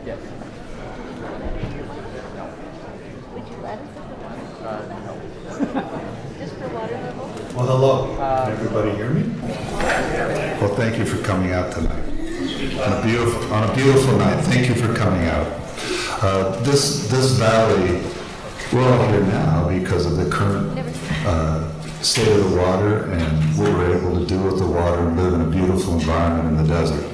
Yes. Would you let us at the water? No. Just for water level? Well, hello. Can everybody hear me? Well, thank you for coming out tonight. On a beautiful night. Thank you for coming out. This valley, we're all here now because of the current state of the water and what we're able to do with the water and live in a beautiful environment in the desert.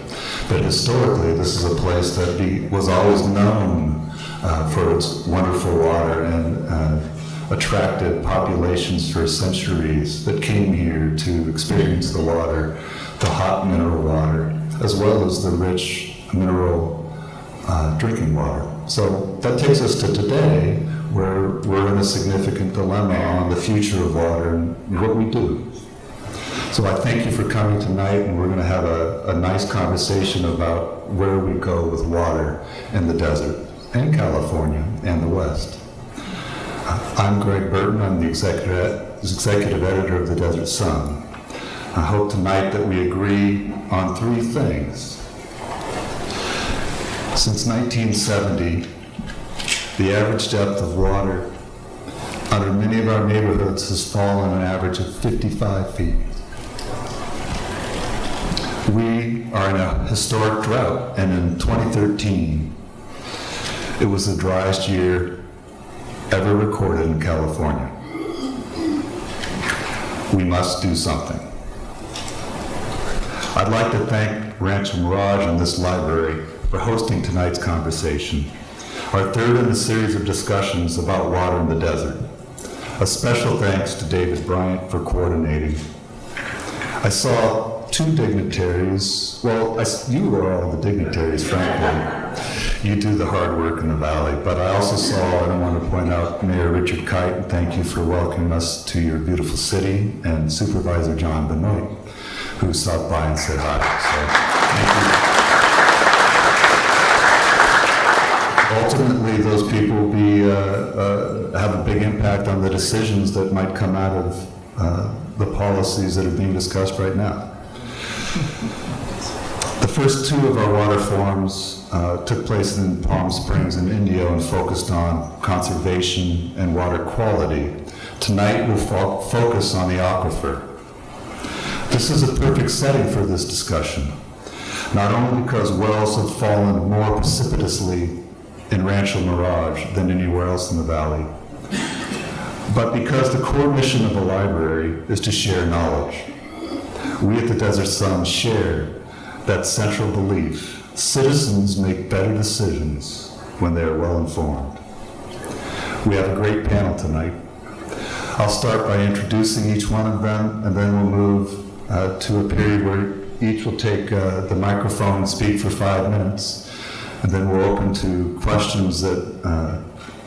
But historically, this is a place that was always known for its wonderful water and attracted populations for centuries that came here to experience the water, the hot mineral water, as well as the rich mineral drinking water. So that takes us to today, where we're in a significant dilemma on the future of water and what we do. So I thank you for coming tonight, and we're going to have a nice conversation about where we go with water in the desert, and California, and the West. I'm Greg Burton. I'm the executive editor of the Desert Sun. I hope tonight that we agree on three things. Since 1970, the average depth of water under many of our neighborhoods has fallen an average of 55 feet. We are in a historic drought, and in 2013, it was the driest year ever recorded in California. We must do something. I'd like to thank Rancho Mirage and this library for hosting tonight's conversation, our third in a series of discussions about water in the desert. A special thanks to David Bryant for coordinating. I saw two dignitaries, well, you are all the dignitaries, frankly. You do the hard work in the valley, but I also saw, and I want to point out, Mayor Richard Kite, and thank you for welcoming us to your beautiful city, and Supervisor John Benoit, who stopped by and said hi. So, thank you. Ultimately, those people will have a big impact on the decisions that might come out of the policies that are being discussed right now. The first two of our water forums took place in Palm Springs and Indio and focused on conservation and water quality. Tonight we'll focus on the aquifer. This is a perfect setting for this discussion, not only because wells have fallen more precipitously in Rancho Mirage than anywhere else in the valley, but because the core mission of the library is to share knowledge. We at the Desert Sun share that central belief: citizens make better decisions when they are well informed. We have a great panel tonight. I'll start by introducing each one of them, and then we'll move to a period where each will take the microphone and speak for 5 minutes. And then we'll open to questions that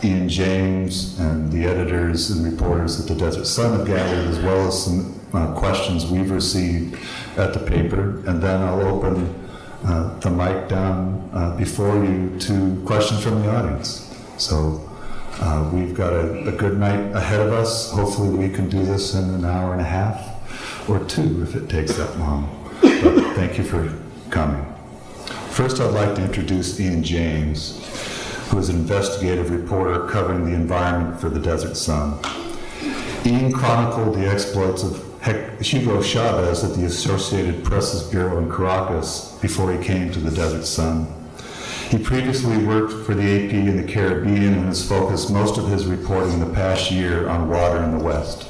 Ian James and the editors and reporters at the Desert Sun have gathered, as well as some questions we've received at the paper. And then I'll open the mic down before you to questions from the audience. So we've got a good night ahead of us. Hopefully we can do this in an hour and a half, or two if it takes that long. But thank you for coming. First, I'd like to introduce Ian James, who is an investigative reporter covering the environment for the Desert Sun. Ian chronicled the exploits of Hugo Chavez at the Associated Press's Bureau in Caracas before he came to the Desert Sun. He previously worked for the AP in the Caribbean and has focused most of his reporting in the past year on water in the West.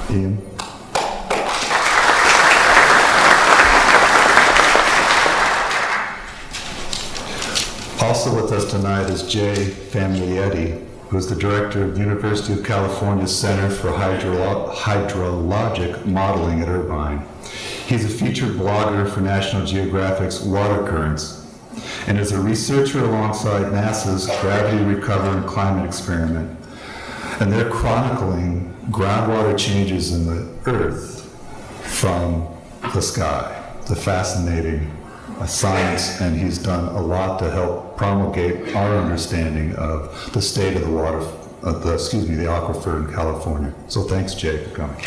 Ian? Also with us tonight is Jay Famiglietti, who is the director of the University of California's Center for Hydrologic Modeling at Irvine. He's a featured blogger for National Geographic's Water Currents and is a researcher alongside NASA's Gravity Recover and Climate Experiment. And they're chronicling groundwater changes in the Earth from the sky. It's a fascinating science, and he's done a lot to help promulgate our understanding of the state of the water, the aquifer in California. So thanks, Jay, for coming.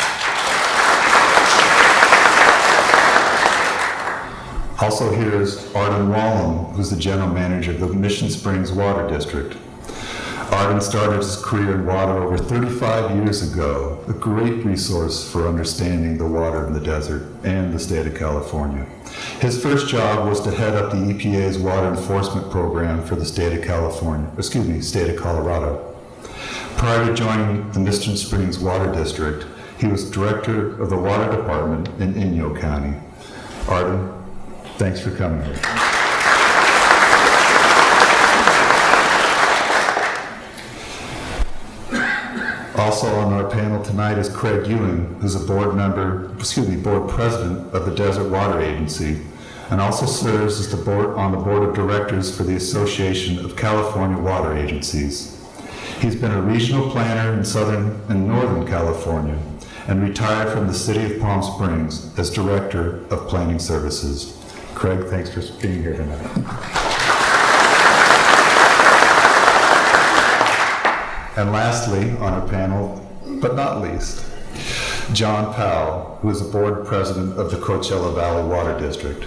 Also here is Arden Wallum, who's the general manager of the Mission Springs Water District. Arden started his career in water over 35 years ago, a great resource for understanding the water in the desert and the state of California. His first job was to head up the EPA's water enforcement program for the state of state of Colorado. Prior to joining the Mission Springs Water District, he was director of the water department in Inyo County. Arden, thanks for coming here. Also on our panel tonight is Craig Ewing, who's a board president of the Desert Water Agency, and also serves as on the board of directors for the Association of California Water Agencies. He's been a regional planner in Southern and Northern California and retired from the city of Palm Springs as director of planning services. Craig, thanks for being here tonight. And lastly, on our panel, but not least, John Powell, who is a board president of the Coachella Valley Water District.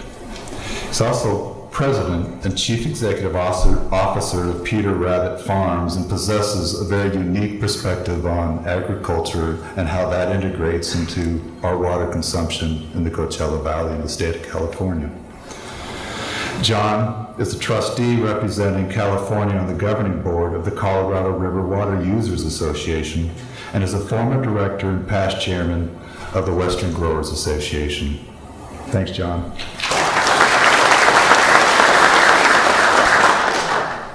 He's also president and chief executive officer of Peter Rabbit Farms and possesses a very unique perspective on agriculture and how that integrates into our water consumption in the Coachella Valley in the state of California. John is a trustee representing California on the governing board of the Colorado River Water Users Association and is a former director and past chairman of the Western Growers Association. Thanks, John.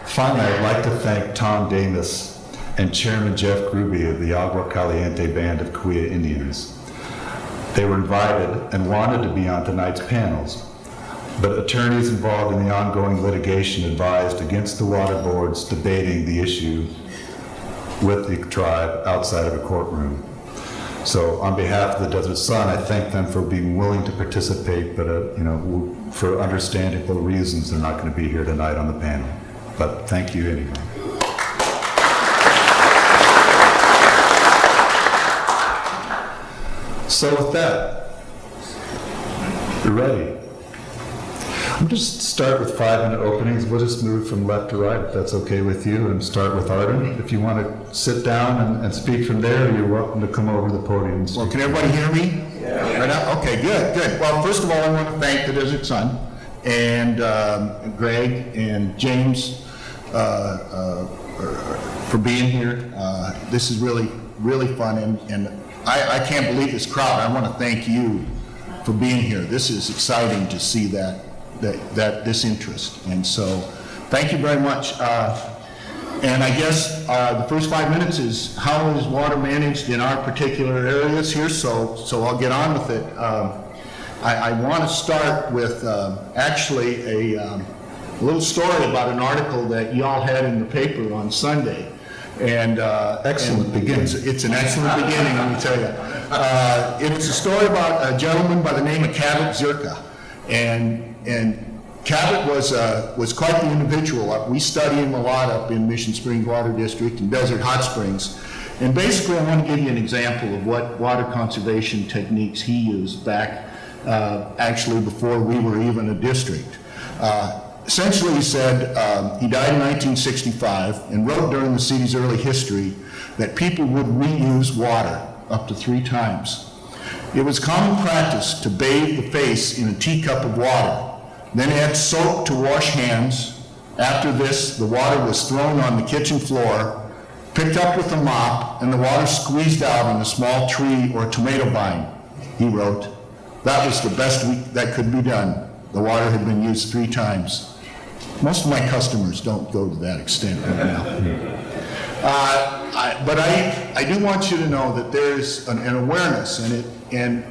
Finally, I'd like to thank Tom Davis and Chairman Jeff Gruby of the Agua Caliente Band of Cahuilla Indians. They were invited and wanted to be on tonight's panels, but attorneys involved in the ongoing litigation advised against the water boards debating the issue with the tribe outside of a courtroom. So on behalf of the Desert Sun, I thank them for being willing to participate, but for understandable reasons, they're not going to be here tonight on the panel. But thank you anyway. So with that, you're ready. We'll just start with 5-minute openings. We'll just move from left to right, if that's okay with you, and start with Arden. If you want to sit down and speak from there, you're welcome to come over to the podium and speak. Well, can everybody hear me? Yeah. Right now? Okay, good. Well, first of all, I want to thank the Desert Sun and Greg and James for being here. This is really fun, and I can't believe this crowd. I want to thank you for being here. This is exciting to see that this interest, and so thank you very much. And I guess the first 5 minutes is how is water managed in our particular areas here, so I'll get on with it. I want to start with actually a little story about an article that y'all had in the paper on Sunday. And excellent beginning. It's an excellent beginning, let me tell you. It was a story about a gentleman by the name of Cabot Zirka. And Cabot was quite the individual. We study him a lot up in Mission Springs Water District and Desert Hot Springs. And basically, I want to give you an example of what water conservation techniques he used back actually before we were even a district. Essentially, he said, he died in 1965 and wrote during the city's early history that people would reuse water up to 3 times. It was common practice to bathe the face in a teacup of water, then add soap to wash hands. After this, the water was thrown on the kitchen floor, picked up with a mop, and the water squeezed out on a small tree or tomato vine. He wrote, that was the best that could be done. The water had been used 3 times. Most of my customers don't go to that extent right now. But I do want you to know that there's an awareness, and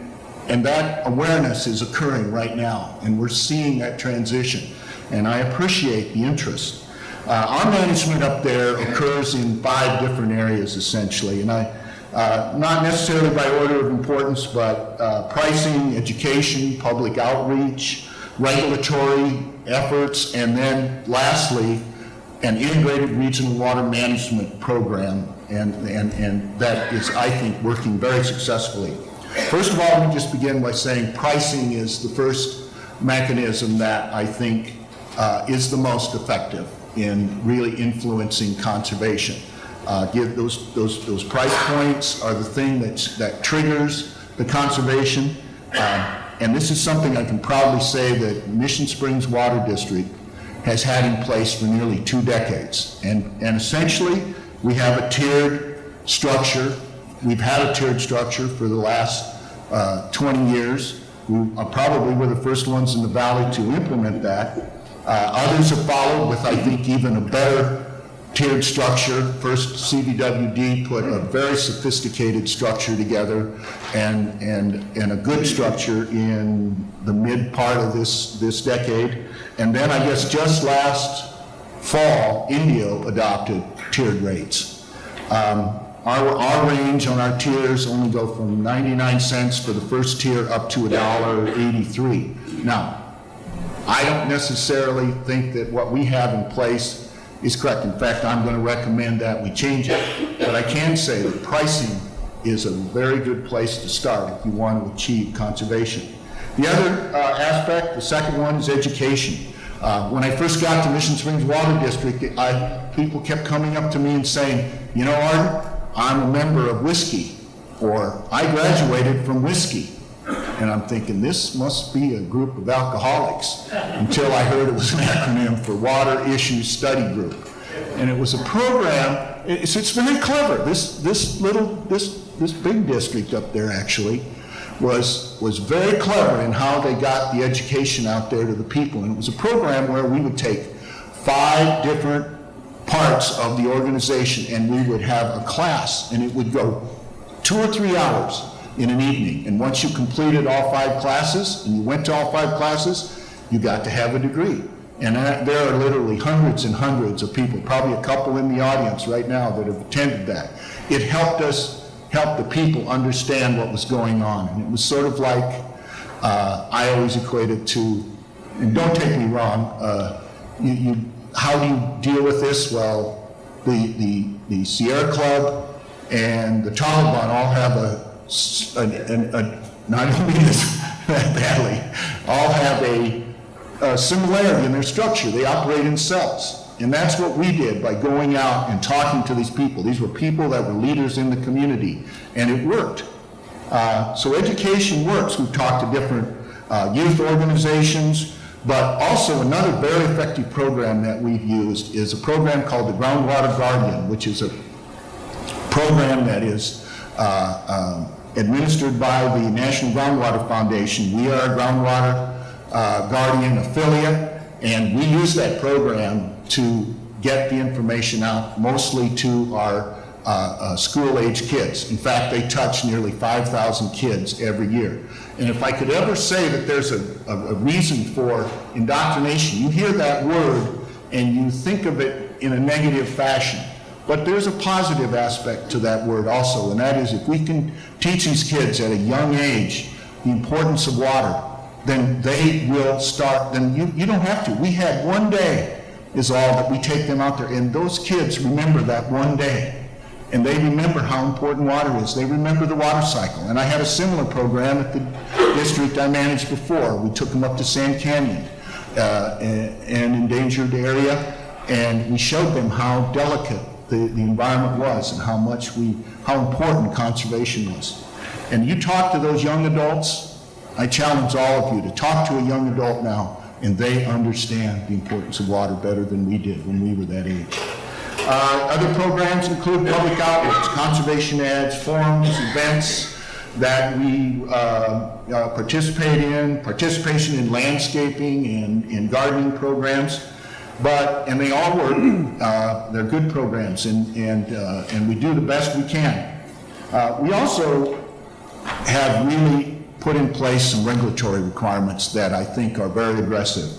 that awareness is occurring right now, and we're seeing that transition, and I appreciate the interest. Our management up there occurs in 5 different areas, essentially, and not necessarily by order of importance, but pricing, education, public outreach, regulatory efforts, and then lastly, an integrated regional water management program, and that is, I think, working very successfully. First of all, let me just begin by saying pricing is the first mechanism that I think is the most effective in really influencing conservation. Give those price points are the thing that triggers the conservation. And this is something I can proudly say that Mission Springs Water District has had in place for nearly 2 decades. And essentially, we have a tiered structure. We've had a tiered structure for the last 20 years. We probably were the first ones in the valley to implement that. Others have followed with, I think, even a better tiered structure. First, CVWD put a very sophisticated structure together and a good structure in the mid part of this decade. And then I guess just last fall, Indio adopted tiered rates. Our range on our tiers only go from 99 cents for the first tier up to $1.83. Now, I don't necessarily think that what we have in place is correct. In fact, I'm going to recommend that we change it. But I can say that pricing is a very good place to start if you want to achieve conservation. The other aspect, the second one, is education. When I first got to Mission Springs Water District, people kept coming up to me and saying, you know, Art, I'm a member of whiskey, or I graduated from whiskey. And I'm thinking, this must be a group of alcoholics, until I heard it was an acronym for Water Issues Study Group. And it was a program, it's very clever. This big district up there actually was very clever in how they got the education out there to the people. And it was a program where we would take 5 different parts of the organization and we would have a class, and it would go 2 or 3 hours in an evening. And once you completed all 5 classes, and you went to all 5 classes, you got to have a degree. And there are literally hundreds and hundreds of people, probably a couple in the audience right now that have attended that. It helped us help the people understand what was going on. And it was sort of like, I always equate it to, and don't take me wrong, how do you deal with this? Well, the Sierra Club and the Taliban all have not only this badly, all have a similarity in their structure. They operate in cells. And that's what we did by going out and talking to these people. These were people that were leaders in the community, and it worked. So education works. We've talked to different youth organizations, but also another very effective program that we've used is a program called the Groundwater Guardian, which is a program that is administered by the National Groundwater Foundation. We are a Groundwater Guardian affiliate, and we use that program to get the information out mostly to our school-age kids. In fact, they touch nearly 5,000 kids every year. And if I could ever say that there's a reason for indoctrination, you hear that word and you think of it in a negative fashion. But there's a positive aspect to that word also, and that is if we can teach these kids at a young age the importance of water, then they will start, then you don't have to. We had one day is all that we take them out there, and those kids remember that one day. And they remember how important water is. They remember the water cycle. And I had a similar program at the district I managed before. We took them up to Sand Canyon, an endangered area, and we showed them how delicate the environment was and how important conservation was. And you talk to those young adults, I challenge all of you to talk to a young adult now, and they understand the importance of water better than we did when we were that age. Other programs include public outreach, conservation ads, forums, events that we participate in, participation in landscaping and gardening programs. And they all work. They're good programs, and we do the best we can. We also have really put in place some regulatory requirements that I think are very aggressive.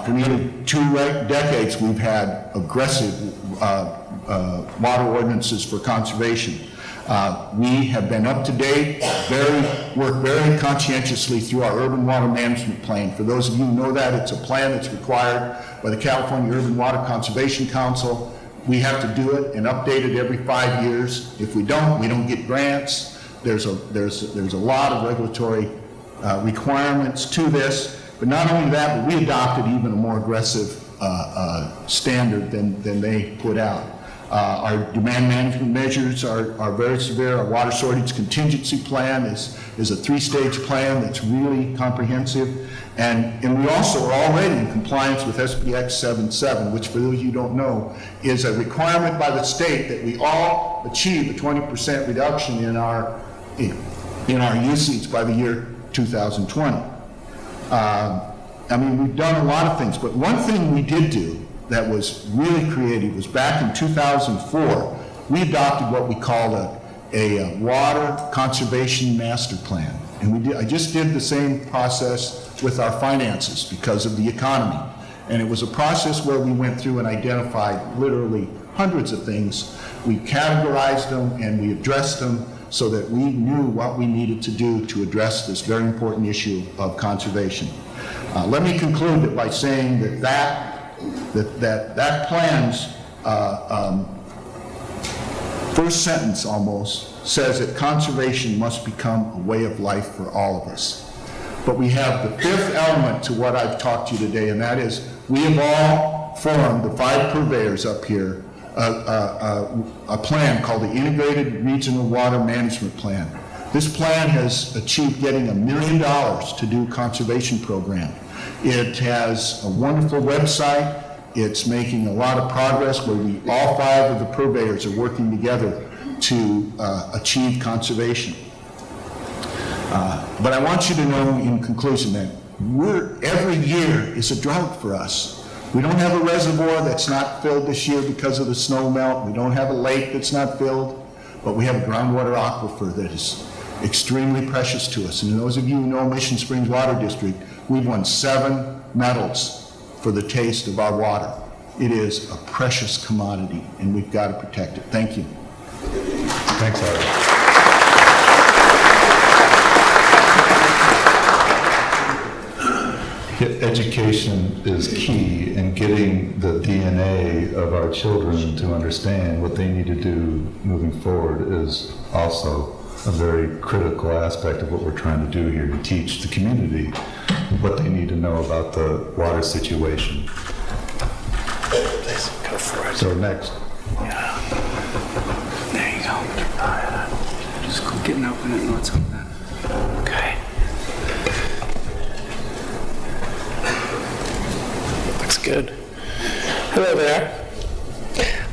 For nearly 2 decades, we've had aggressive water ordinances for conservation. We have been up to date, worked very conscientiously through our urban water management plan. For those of you who know that, it's a plan that's required by the California Urban Water Conservation Council. We have to do it and update it every 5 years. If we don't get grants. There's a lot of regulatory requirements to this. But not only that, but we adopted even a more aggressive standard than they put out. Our demand management measures are very severe. Our water shortage contingency plan is a 3-stage plan that's really comprehensive. And we also are already in compliance with SPX 77, which for those of you who don't know, is a requirement by the state that we all achieve a 20% reduction in our usage by the year 2020. I mean, we've done a lot of things, but one thing we did do that was really creative was back in 2004, we adopted what we called a water conservation master plan. And I just did the same process with our finances because of the economy. And it was a process where we went through and identified literally hundreds of things. We categorized them and we addressed them so that we knew what we needed to do to address this very important issue of conservation. Let me conclude it by saying that plan's first sentence almost says that conservation must become a way of life for all of us. But we have the fifth element to what I've talked to you today, and that is we have all formed, the 5 purveyors up here, a plan called the Integrated Regional Water Management Plan. This plan has achieved getting $1 million to do conservation program. It has a wonderful website. It's making a lot of progress where all 5 of the purveyors are working together to achieve conservation. But I want you to know in conclusion that every year is a drought for us. We don't have a reservoir that's not filled this year because of the snow melt. We don't have a lake that's not filled, but we have a groundwater aquifer that is extremely precious to us. And those of you who know Mission Springs Water District, we've won 7 medals for the taste of our water. It is a precious commodity, and we've got to protect it. Thank you. Thanks, Art. Education is key in getting the DNA of our children to understand what they need to do moving forward is also a very critical aspect of what we're trying to do here, to teach the community what they need to know about the water situation. Please, go for it. So next. Yeah. There you go. Just click it and open it and let's open it. Okay. Looks good. Hello there.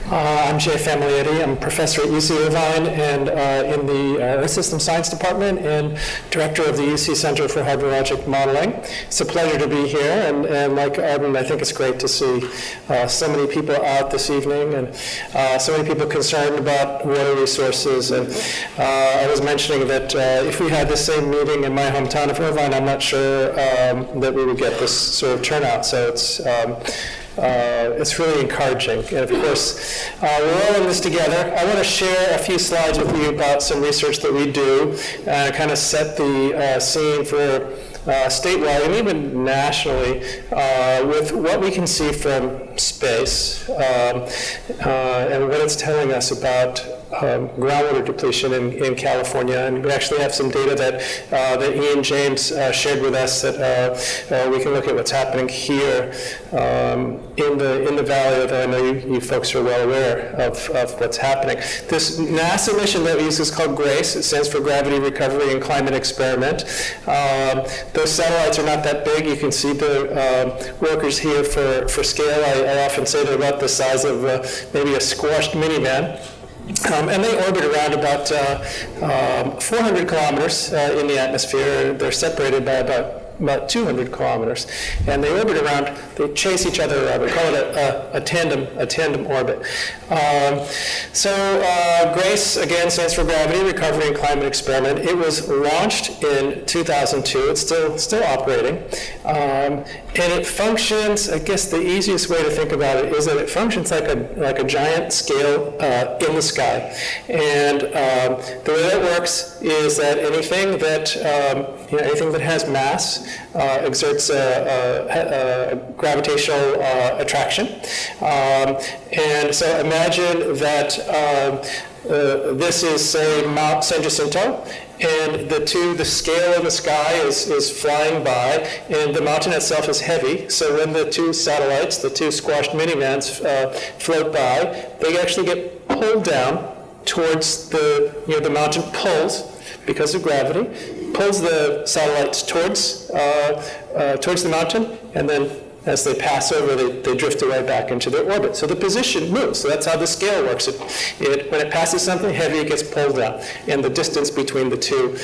I'm Jay Familietti. I'm a professor at UC Irvine and in the Earth System Science Department and director of the UC Center for Hydrologic Modeling. It's a pleasure to be here, and like Arden, I think it's great to see so many people out this evening and so many people concerned about water resources. And I was mentioning that if we had the same meeting in my hometown of Irvine, I'm not sure that we would get this sort of turnout. So it's really encouraging. And of course, we're all in this together. I want to share a few slides with you about some research that we do and kind of set the scene for statewide and even nationally with what we can see from space and what it's telling us about groundwater depletion in California. And we actually have some data that Ian James shared with us that we can look at what's happening here in the valley that I know you folks are well aware of what's happening. This NASA mission that we use is called GRACE. It stands for Gravity Recovery and Climate Experiment. Those satellites are not that big. You can see the workers here for scale. I often say they're about the size of maybe a squashed minivan. And they orbit around about 400 kilometers in the atmosphere. They're separated by about 200 kilometers. And they orbit around, they chase each other around. We call it a tandem orbit. GRACE, again, stands for Gravity Recovery and Climate Experiment. It was launched in 2002. It's still operating. And it functions, I guess the easiest way to think about it is that it functions like a giant scale in the sky. And the way that works is that anything that has mass exerts a gravitational attraction. And so imagine that this is, say, Mount San Jacinto, and the scale in the sky is flying by, and the mountain itself is heavy. So when the two satellites, the two squashed minivans, float by, they actually get pulled down towards the mountain pulls because of gravity, pulls the satellites towards the mountain, and then as they pass over, they drift away back into their orbit. So the position moves. So that's how the scale works. When it passes something heavy, it gets pulled down, and the distance between the two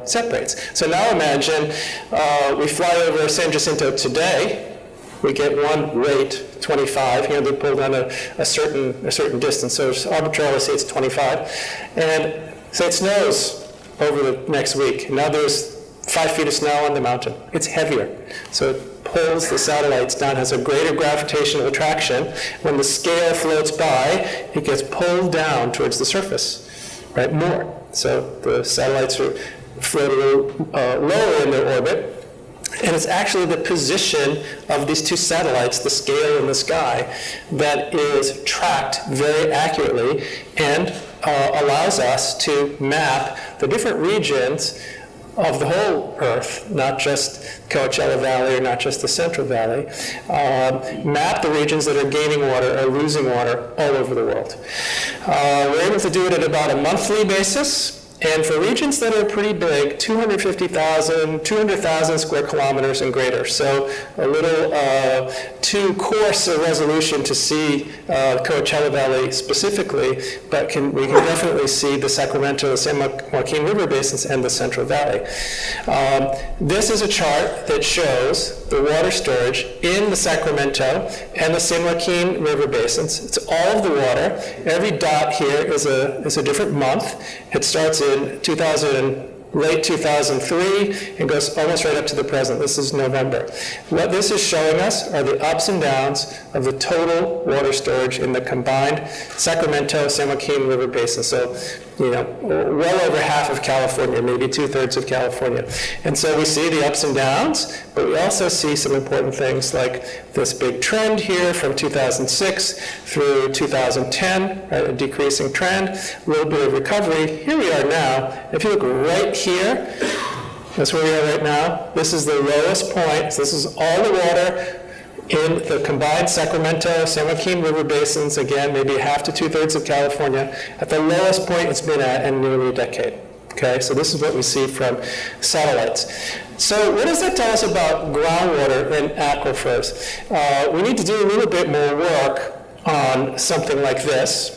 separates. So now imagine we fly over San Jacinto today. We get one rate, 25. Here they pull down a certain distance. So arbitrarily say it's 25, and say it snows over the next week. Now there's 5 feet of snow on the mountain. It's heavier. So it pulls the satellites down, has a greater gravitational attraction. When the scale floats by, it gets pulled down towards the surface, right, more. So the satellites are floating lower in their orbit. And it's actually the position of these two satellites, the scale in the sky, that is tracked very accurately and allows us to map the different regions of the whole Earth, not just Coachella Valley or not just the Central Valley, map the regions that are gaining water or losing water all over the world. We're able to do it at about a monthly basis. And for regions that are pretty big, 200,000 square kilometers and greater. So a little too coarse a resolution to see Coachella Valley specifically, but we can definitely see the Sacramento, the San Joaquin River basins, and the Central Valley. This is a chart that shows the water storage in the Sacramento and the San Joaquin River basins. It's all of the water. Every dot here is a different month. It starts in late 2003 and goes almost right up to the present. This is November. What this is showing us are the ups and downs of the total water storage in the combined Sacramento, San Joaquin River basin. So, well over half of California, maybe 2/3 of California. And so we see the ups and downs, but we also see some important things like this big trend here from 2006 through 2010, right, a decreasing trend, a little bit of recovery. Here we are now. If you look right here, that's where we are right now. This is the lowest point. So this is all the water in the combined Sacramento, San Joaquin River basins, again, maybe half to 2/3 of California, at the lowest point it's been at in nearly a decade. Okay, so this is what we see from satellites. So what does that tell us about groundwater and aquifers? We need to do a little bit more work on something like this,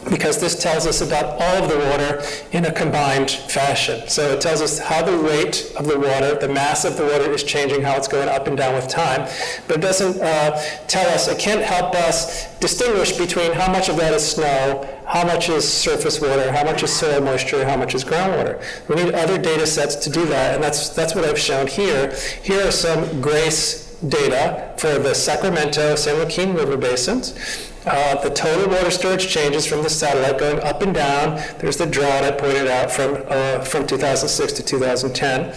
because this tells us about all of the water in a combined fashion. So it tells us how the weight of the water, the mass of the water is changing, how it's going up and down with time. But it doesn't tell us, it can't help us distinguish between how much of that is snow, how much is surface water, how much is soil moisture, how much is groundwater. We need other data sets to do that, and that's what I've shown here. Here are some GRACE data for the Sacramento, San Joaquin River basins. The total water storage changes from the satellite going up and down. There's the drought I pointed out from 2006 to 2010.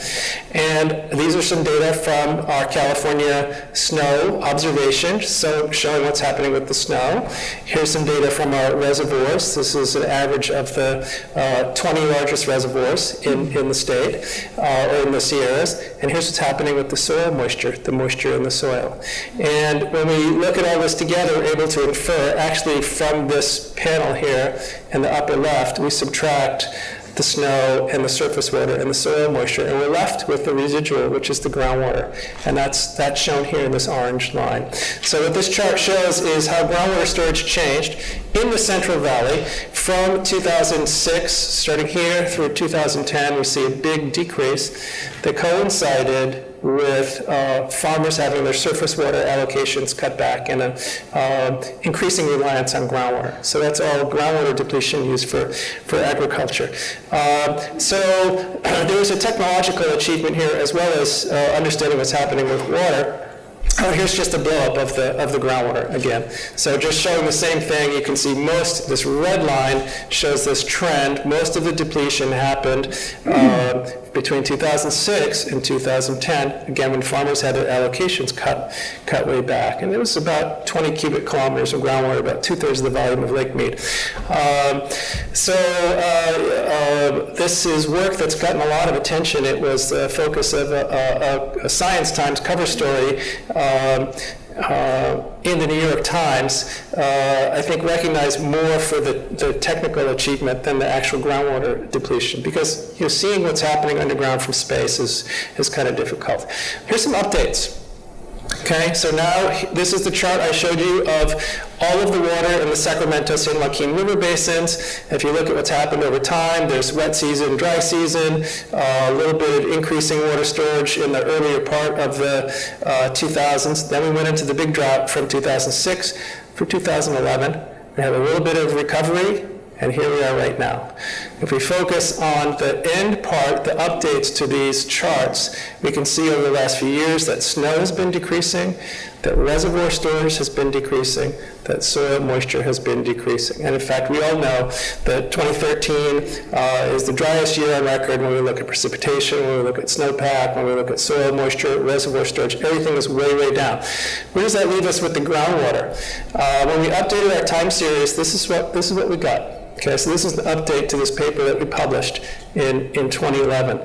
And these are some data from our California snow observation, so showing what's happening with the snow. Here's some data from our reservoirs. This is an average of the 20 largest reservoirs in the state, or in the Sierras. And here's what's happening with the soil moisture, the moisture in the soil. And when we look at all this together, we're able to infer, actually from this panel here in the upper left, we subtract the snow and the surface water and the soil moisture, and we're left with the residual, which is the groundwater. And that's shown here in this orange line. So what this chart shows is how groundwater storage changed in the Central Valley from 2006, starting here, through 2010. We see a big decrease that coincided with farmers having their surface water allocations cut back and an increasing reliance on groundwater. So that's all groundwater depletion used for agriculture. So there was a technological achievement here, as well as understanding what's happening with water. Oh, here's just a blow-up of the groundwater again. So just showing the same thing, you can see this red line shows this trend. Most of the depletion happened between 2006 and 2010, again, when farmers had their allocations cut way back. And it was about 20 cubic kilometers of groundwater, about 2/3 of the volume of Lake Mead. This is work that's gotten a lot of attention. It was the focus of a Science Times cover story in the New York Times, I think recognized more for the technical achievement than the actual groundwater depletion, because seeing what's happening underground from space is kind of difficult. Here's some updates. Okay, so now this is the chart I showed you of all of the water in the Sacramento San Joaquin River basins. If you look at what's happened over time, there's wet season, dry season, a little bit of increasing water storage in the earlier part of the 2000s. Then we went into the big drought from 2006 through 2011. We had a little bit of recovery, and here we are right now. If we focus on the end part, the updates to these charts, we can see over the last few years that snow has been decreasing, that reservoir storage has been decreasing, that soil moisture has been decreasing. And in fact, we all know that 2013 is the driest year on record when we look at precipitation, when we look at snowpack, when we look at soil moisture, reservoir storage, everything is way, way down. Where does that leave us with the groundwater? When we updated our time series, this is what we got. Okay, so this is the update to this paper that we published in 2011.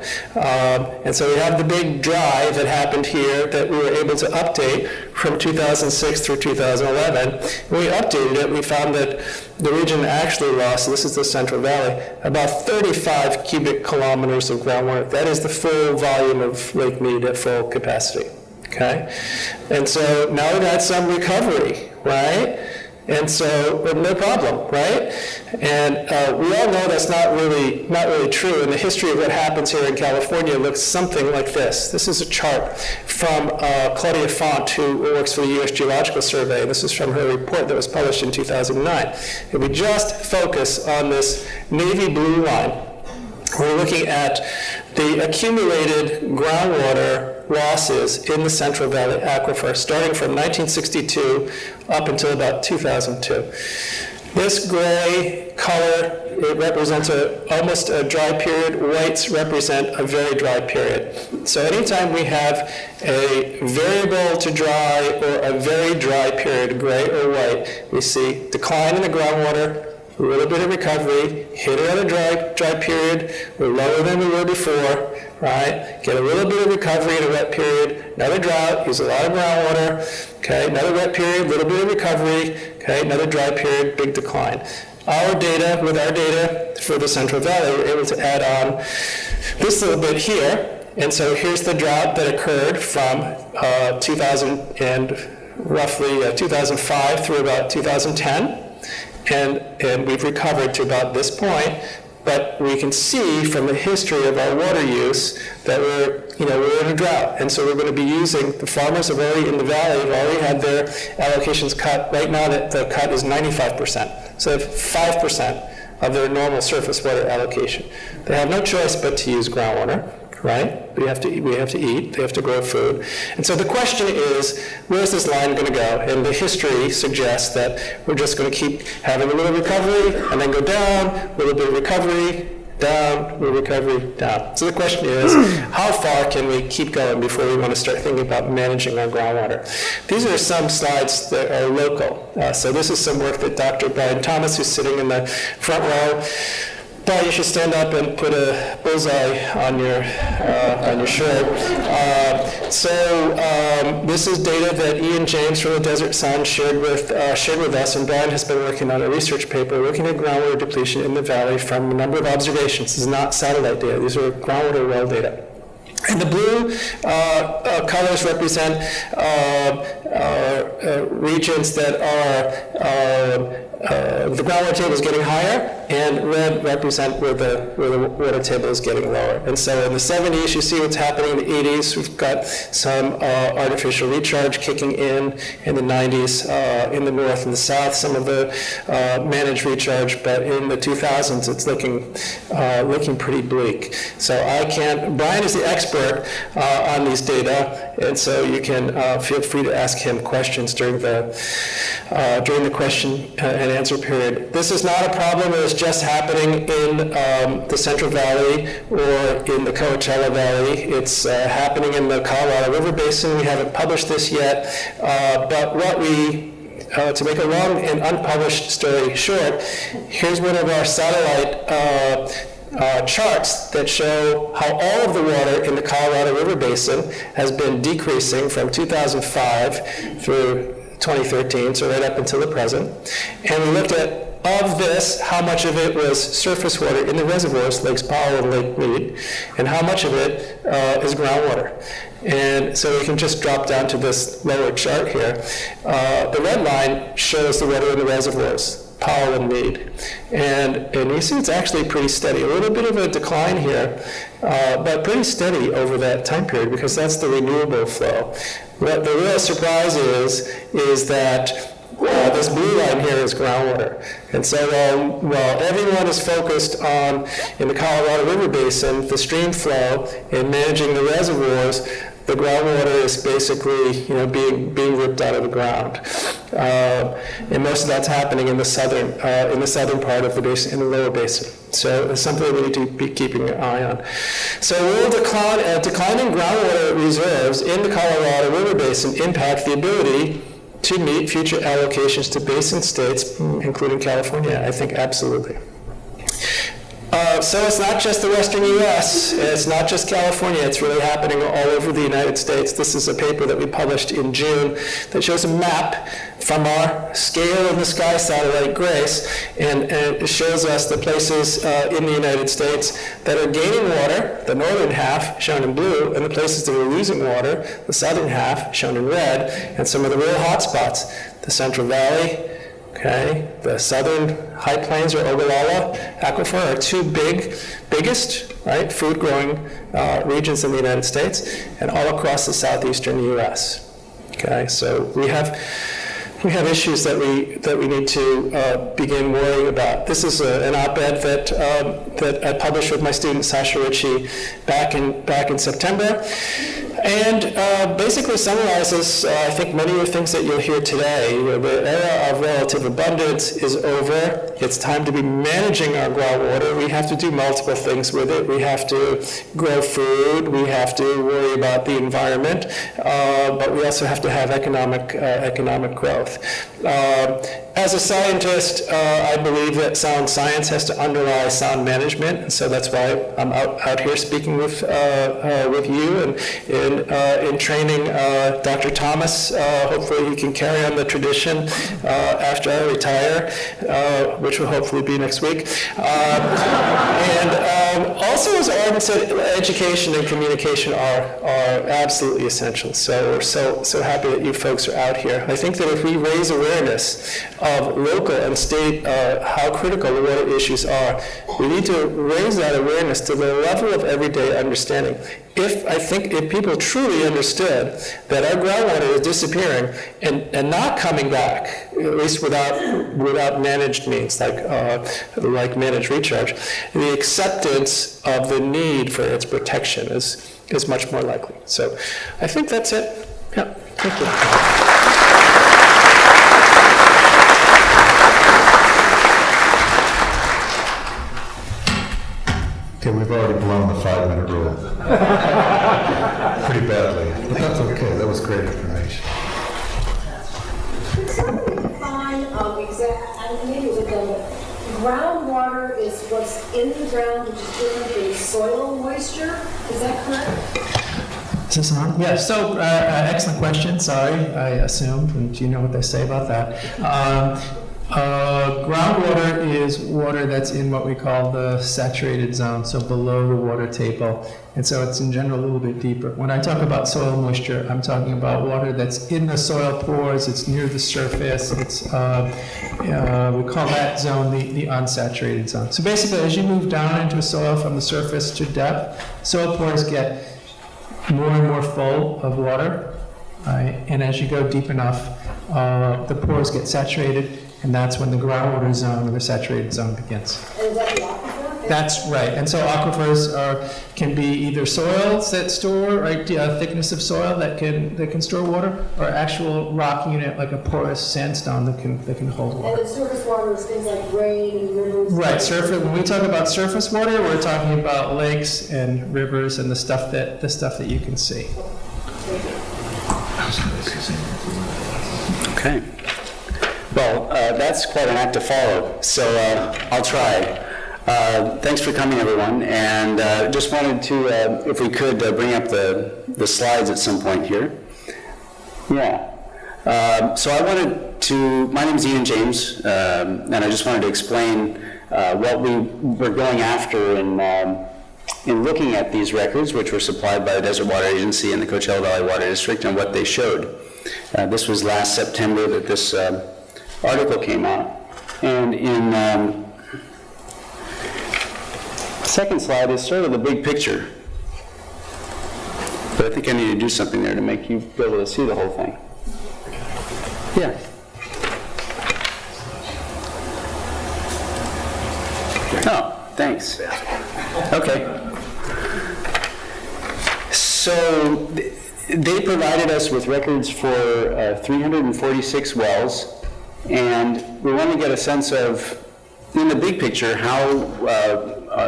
And so we have the big dry that happened here that we were able to update from 2006 through 2011. When we updated it, we found that the region actually lost, this is the Central Valley, about 35 cubic kilometers of groundwater. That is the full volume of Lake Mead at full capacity. Okay? And so now we've had some recovery, right? And so, no problem, right? And we all know that's not really true. And the history of what happens here in California looks something like this. This is a chart from Claudia Font, who works for the U.S. Geological Survey. This is from her report that was published in 2009. If we just focus on this navy blue line, we're looking at the accumulated groundwater losses in the Central Valley Aquifer, starting from 1962 up until about 2002. This gray color, it represents almost a dry period. Whites represent a very dry period. So anytime we have a variable to dry or a very dry period, gray or white, we see decline in the groundwater, a little bit of recovery, hit another dry period, we're lower than we were before, right? Get a little bit of recovery in a wet period, another drought, use a lot of groundwater, okay, another wet period, a little bit of recovery, okay, another dry period, big decline. With our data for the Central Valley, we're able to add on this little bit here, and so here's the drought that occurred from 2005 through about 2010. And we've recovered to about this point, but we can see from the history of our water use that we're in a drought. And so we're going to be using, the farmers have already, in the valley, have already had their allocations cut. Right now, the cut is 95%. So they have 5% of their normal surface water allocation. They have no choice but to use groundwater, right? We have to eat, they have to grow food. And so the question is, where's this line going to go? And the history suggests that we're just going to keep having a little recovery and then go down, a little bit of recovery, down, a little recovery, down. So the question is, how far can we keep going before we want to start thinking about managing our groundwater? These are some slides that are local. So this is some work that Dr. Brian Thomas, who's sitting in the front row, Paul, you should stand up and put a bullseye on your shirt. This is data that Ian James from the Desert Sun shared with us, and Brian has been working on a research paper looking at groundwater depletion in the valley from a number of observations. This is not satellite data; these are groundwater well data. And the blue colors represent regions that are the groundwater table is getting higher, and red represent where the water table is getting lower. And so in the 70s, you see what's happening. In the 80s, we've got some artificial recharge kicking in the 90s, in the north and the south, some of the managed recharge, but in the 2000s, it's looking pretty bleak. So Brian is the expert on these data, and so you can feel free to ask him questions during the question and answer period. This is not a problem that is just happening in the Central Valley or in the Coachella Valley. It's happening in the Colorado River Basin. We haven't published this yet, but what to make a long and unpublished story short, here's one of our satellite charts that show how all of the water in the Colorado River Basin has been decreasing from 2005 through 2013, so right up until the present. And we looked at, of this, how much of it was surface water in the reservoirs, Lakes Powell and Lake Mead, and how much of it is groundwater. And so we can just drop down to this lower chart here. The red line shows the water in the reservoirs, Powell and Mead. And you see it's actually pretty steady. A little bit of a decline here, but pretty steady over that time period because that's the renewable flow. What the real surprise is that this blue line here is groundwater. And so while everyone is focused on, in the Colorado River Basin, the stream flow and managing the reservoirs, the groundwater is basically, being ripped out of the ground. And most of that's happening in the southern part of the basin, in the lower basin. So it's something we need to be keeping an eye on. So will declining groundwater reserves in the Colorado River Basin impact the ability to meet future allocations to basin states, including California? I think absolutely. So it's not just the western U.S., it's not just California, it's really happening all over the United States. This is a paper that we published in June that shows a map from our Scale in the Sky satellite, GRACE, and it shows us the places in the United States that are gaining water, the northern half shown in blue, and the places that are losing water, the southern half shown in red, and some of the real hot spots, the Central Valley, okay, the southern High Plains or Ogallala Aquifer are two biggest, right, food-growing regions in the United States, and all across the southeastern U.S. Okay, so we have issues that we need to begin worrying about. This is an op-ed that I published with my student Sasha Ritchie back in September, and basically summarizes I think many of the things that you'll hear today. The era of relative abundance is over. It's time to be managing our groundwater. We have to do multiple things with it. We have to grow food. We have to worry about the environment, but we also have to have economic growth. As a scientist, I believe that sound science has to underlie sound management, and so that's why I'm out here speaking with you and in training Dr. Thomas. Hopefully he can carry on the tradition after I retire, which will hopefully be next week. And also, as Arden said, education and communication are absolutely essential. So we're so happy that you folks are out here. I think that if we raise awareness of local and state how critical the water issues are, we need to raise that awareness to the level of everyday understanding. If people truly understood that our groundwater is disappearing and not coming back, at least without managed means like managed recharge, the acceptance of the need for its protection is much more likely. So I think that's it. Yeah, thank you. Okay, we've already blown the 5-minute rule. Pretty badly, but that's okay. That was great information. Fine, because maybe it was a groundwater is what's in the ground, which is different than soil moisture. Is that correct? Is this on? Yeah, so excellent question. Sorry, I assumed, and do you know what they say about that? Groundwater is water that's in what we call the saturated zone, so below the water table, and so it's in general a little bit deeper. When I talk about soil moisture, I'm talking about water that's in the soil pores, it's near the surface, it's, we call that zone the unsaturated zone. So basically, as you move down into soil from the surface to depth, soil pores get more and more full of water, right? And as you go deep enough, the pores get saturated, and that's when the groundwater zone or the saturated zone begins. And is that the aquifer? That's right, and so aquifers can be either soils that store, right, thickness of soil that can store water, or actual rock unit like a porous sandstone that can hold And water. then surface water is things like rain and rivers. Right, when we talk about surface water, we're talking about lakes and rivers and the stuff that you can see. Okay. Well, that's quite an act to follow, so I'll try. Thanks for coming, everyone, and just wanted to, if we could, bring up the slides at some point here. Yeah. So I wanted to, my name is Ian James, and I just wanted to explain what we were going after in looking at these records, which were supplied by the Desert Water Agency and the Coachella Valley Water District, and what they showed. This was last September that this article came out. And in the second slide is sort of the big picture. But I think I need to do something there to make you be able to see the whole thing. Yeah. Oh, thanks. Okay. So they provided us with records for 346 wells, and we want to get a sense of, in the big picture, how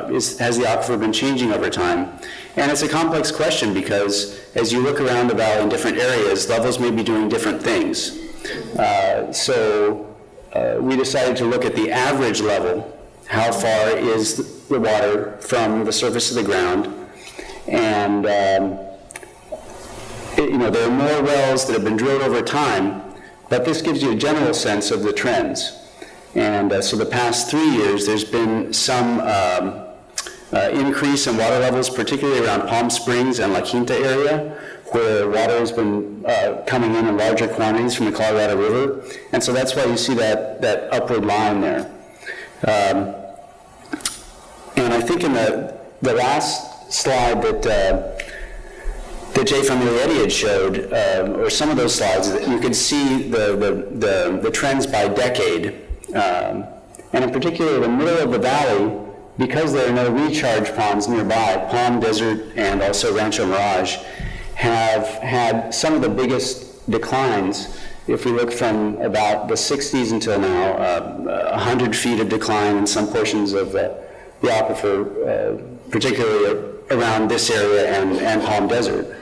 has the aquifer been changing over time? And it's a complex question because as you look around the valley in different areas, levels may be doing different things. So we decided to look at the average level. How far is the water from the surface of the ground? And there are more wells that have been drilled over time, but this gives you a general sense of the trends. And so the past 3 years, there's been some increase in water levels, particularly around Palm Springs and La Quinta area, where water has been coming in larger quantities from the Colorado River. And so that's why you see that upward line there. And I think in the last slide that Jay from Milietti had showed, or some of those slides, you could see the trends by decade. And in particular, the middle of the valley, because there are no recharge ponds nearby, Palm Desert and also Rancho Mirage, have had some of the biggest declines. If we look from about the 60s until now, 100 feet of decline in some portions of the aquifer, particularly around this area and Palm Desert.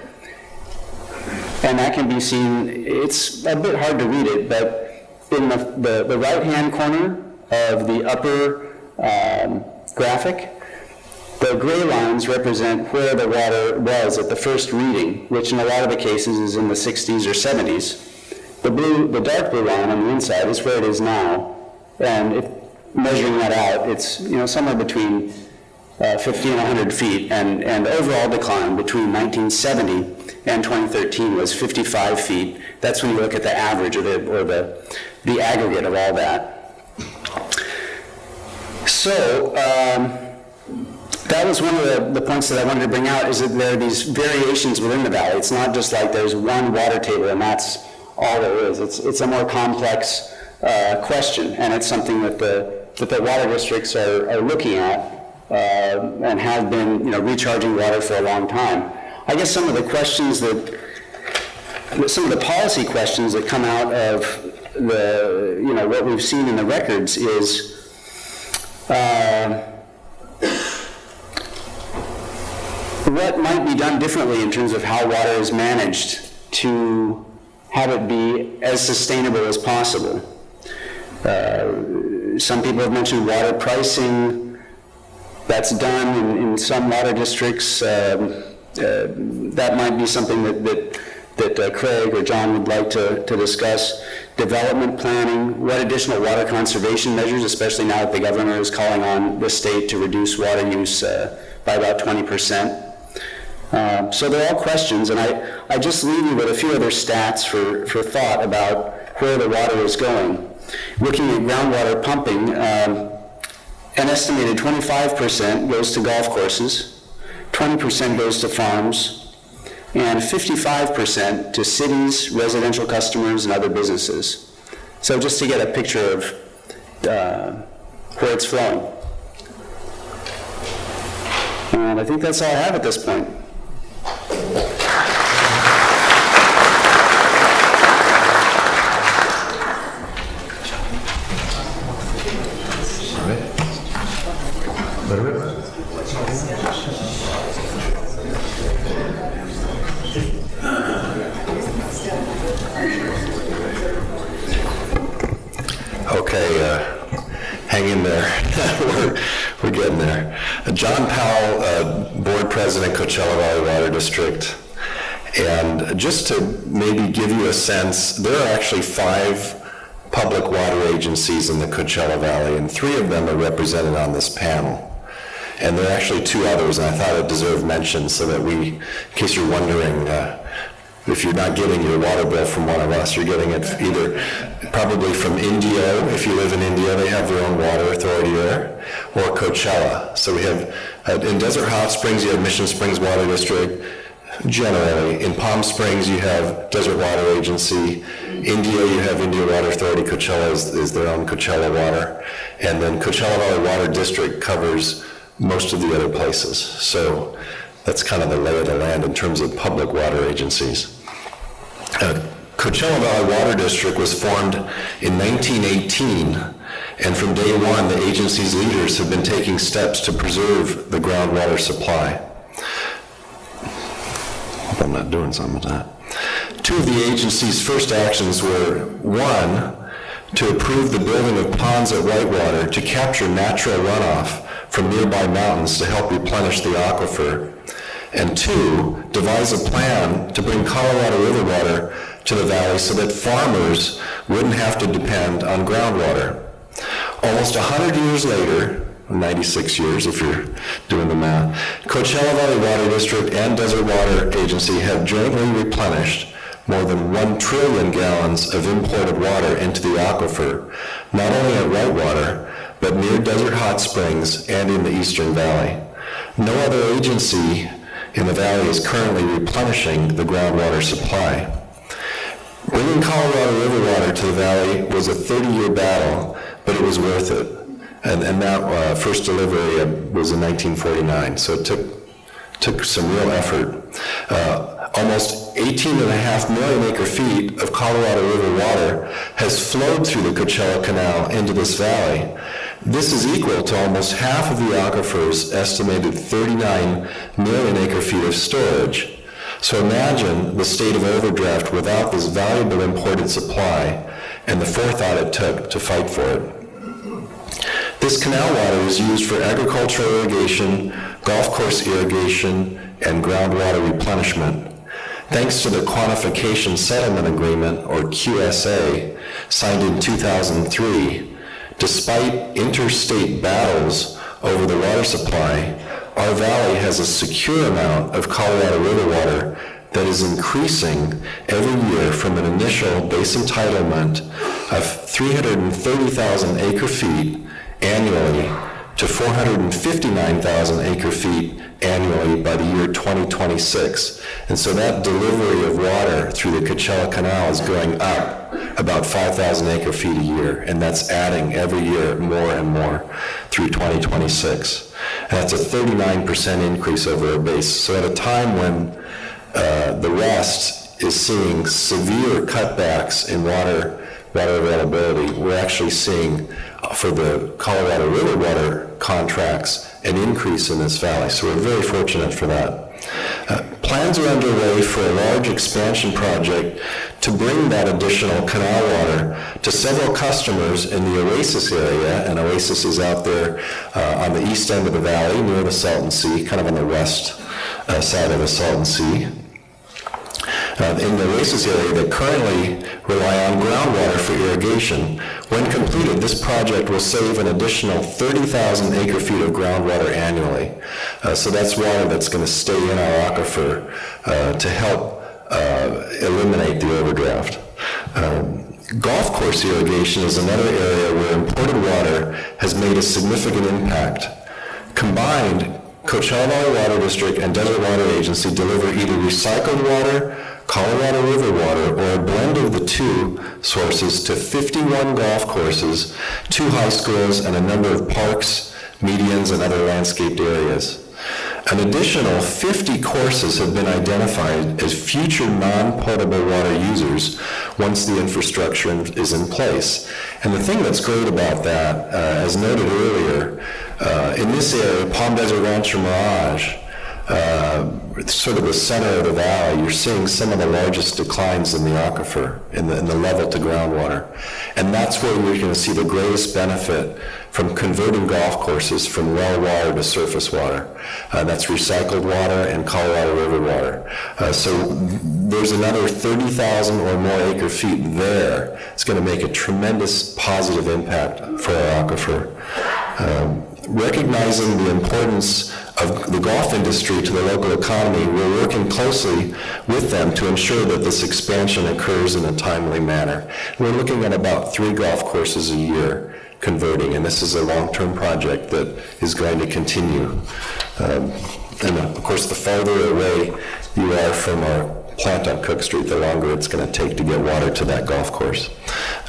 And that can be seen, it's a bit hard to read it, but in the right-hand corner of the upper graphic, the gray lines represent where the water was at the first reading, which in a lot of the cases is in the 60s or 70s. The dark blue line on the inside is where it is now, and if measuring that out, it's somewhere between 50 and 100 feet, and the overall decline between 1970 and 2013 was 55 feet. That's when you look at the average of it, or the aggregate of all that. So that was one of the points that I wanted to bring out, is that there are these variations within the valley. It's not just like there's one water table and that's all there is. It's a more complex question, and it's something that the water districts are looking at and have been recharging water for a long time. I guess some of the policy questions that come out of what we've seen in the records is what might be done differently in terms of how water is managed to have it be as sustainable as possible. Some people have mentioned water pricing. That's done in some water districts. That might be something that Craig or John would like to discuss. Development planning, what additional water conservation measures, especially now that the governor is calling on the state to reduce water use by about 20%. So they're all questions, and I just leave you with a few other stats for thought about where the water is going. Looking at groundwater pumping, an estimated 25% goes to golf courses, 20% goes to farms, and 55% to cities, residential customers, and other businesses. So just to get a picture of where it's flowing. And I think that's all I have at this point. Okay, hang in there. we're getting there. John Powell, Board President, Coachella Valley Water District. And just to maybe give you a sense, there are actually 5 public water agencies in the Coachella Valley, and 3 of them are represented on this panel. And there are actually 2 others, and I thought it deserved mention so that we, in case you're wondering, if you're not getting your water bill from one of us, you're getting it either probably from Indio. If you live in India, they have their own water authority there, or Coachella. So we have, in Desert Hot Springs, you have Mission Springs Water District. Generally, in Palm Springs, you have Desert Water Agency. India, you have India Water Authority. Coachella is their own Coachella Water. And then Coachella Valley Water District covers most of the other places. So that's kind of the lay of the land in terms of public water agencies. Coachella Valley Water District was formed in 1918, and from day one, the agency's leaders have been taking steps to preserve the groundwater supply. Hope I'm not doing something with that. 2 of the agency's first actions were, 1, to approve the building of ponds at Whitewater to capture natural runoff from nearby mountains to help replenish the aquifer, and 2, devise a plan to bring Colorado River water to the valley so that farmers wouldn't have to depend on groundwater. Almost 100 years later, 96 years if you're doing the math, Coachella Valley Water District and Desert Water Agency have jointly replenished more than 1 trillion gallons of imported water into the aquifer, not only at Whitewater, but near Desert Hot Springs and in the Eastern Valley. No other agency in the valley is currently replenishing the groundwater supply. Bringing Colorado River water to the valley was a 30-year battle, but it was worth it. And that first delivery was in 1949, so it took some real effort. Almost 18.5 million acre feet of Colorado River water has flowed through the Coachella Canal into this valley. This is equal to almost half of the aquifer's estimated 39 million acre feet of storage. So imagine the state of overdraft without this valuable imported supply and the forethought it took to fight for it. This canal water is used for agricultural irrigation, golf course irrigation, and groundwater replenishment. Thanks to the Quantification Settlement Agreement, or QSA, signed in 2003, despite interstate battles over the water supply, our valley has a secure amount of Colorado River water that is increasing every year from an initial base entitlement of 330,000 acre feet annually to 459,000 acre feet annually by the year 2026. And so that delivery of water through the Coachella Canal is going up about 5,000 acre feet a year, and that's adding every year more and more through 2026. And that's a 39% increase over our base. So at a time when the West is seeing severe cutbacks in water availability, we're actually seeing for the Colorado River water contracts an increase in this valley. So we're very fortunate for that. Plans are underway for a large expansion project to bring that additional canal water to several customers in the Oasis area, and Oasis is out there on the east end of the valley near the Salton Sea, kind of on the west side of the Salton Sea. In the Oasis area that currently rely on groundwater for irrigation. When completed, this project will save an additional 30,000 acre feet of groundwater annually. So that's water that's going to stay in our aquifer to help eliminate the overdraft. Golf course irrigation is another area where imported water has made a significant impact. Combined, Coachella Valley Water District and Desert Water Agency deliver either recycled water, Colorado River water, or a blend of the two sources to 51 golf courses, 2 high schools, and a number of parks, medians, and other landscaped areas. An additional 50 courses have been identified as future non-potable water users once the infrastructure is in place. And the thing that's great about that, as noted earlier, in this area, Palm Desert Rancher Mirage, sort of the center of the valley, you're seeing some of the largest declines in the aquifer, in the level to groundwater. And that's where you're going to see the greatest benefit from converting golf courses from well water to surface water. That's recycled water and Colorado River water. So there's another 30,000 or more acre feet there. It's going to make a tremendous positive impact for our aquifer. Recognizing the importance of the golf industry to the local economy, we're working closely with them to ensure that this expansion occurs in a timely manner. We're looking at about 3 golf courses a year converting, and this is a long-term project that is going to continue. And of course, the farther away you are from our plant on Cook Street, the longer it's going to take to get water to that golf course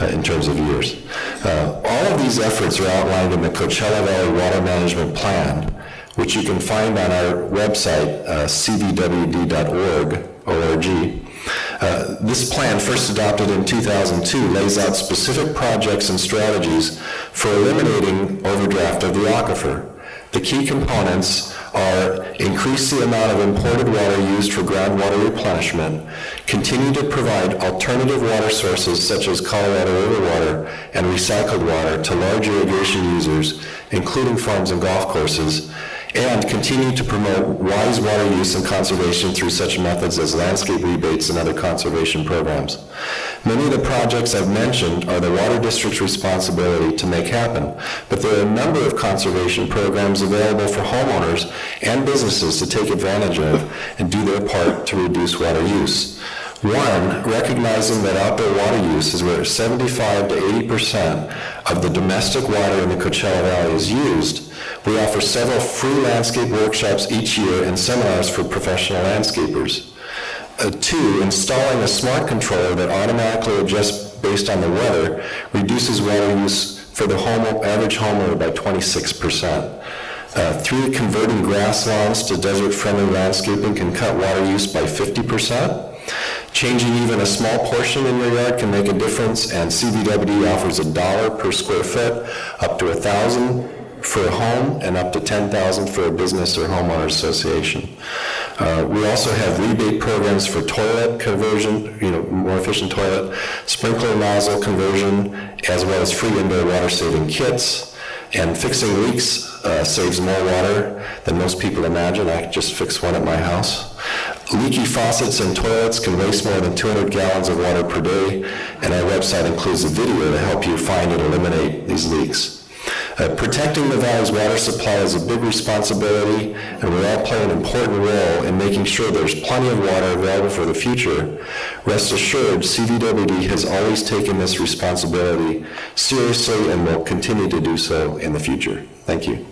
in terms of years. All of these efforts are outlined in the Coachella Valley Water Management Plan, which you can find on our website, cvwd.org. This plan, first adopted in 2002, lays out specific projects and strategies for eliminating overdraft of the aquifer. The key components are increase the amount of imported water used for groundwater replenishment, continue to provide alternative water sources such as Colorado River water and recycled water to large irrigation users, including farms and golf courses, and continue to promote wise water use and conservation through such methods as landscape rebates and other conservation programs. Many of the projects I've mentioned are the water district's responsibility to make happen, but there are a number of conservation programs available for homeowners and businesses to take advantage of and do their part to reduce water use. One, recognizing that outdoor water use is where 75 to 80% of the domestic water in the Coachella Valley is used. We offer several free landscape workshops each year and seminars for professional landscapers. 2, installing a smart controller that automatically adjusts based on the weather reduces water use for the average homeowner by 26%. 3, converting grass lawns to desert-friendly landscaping can cut water use by 50%. Changing even a small portion in your yard can make a difference, and CVWD offers $1 per square foot, up to $1,000 for a home, and up to $10,000 for a business or homeowner association. We also have rebate programs for toilet conversion, more efficient toilet, sprinkler nozzle conversion, as well as free indoor water saving kits. And fixing leaks saves more water than most people imagine. I just fixed one at my house. Leaky faucets and toilets can waste more than 200 gallons of water per day, and our website includes a video to help you find and eliminate these leaks. Protecting the valley's water supply is a big responsibility, and we all play an important role in making sure there's plenty of water available for the future. Rest assured, CVWD has always taken this responsibility seriously and will continue to do so in the future. Thank you.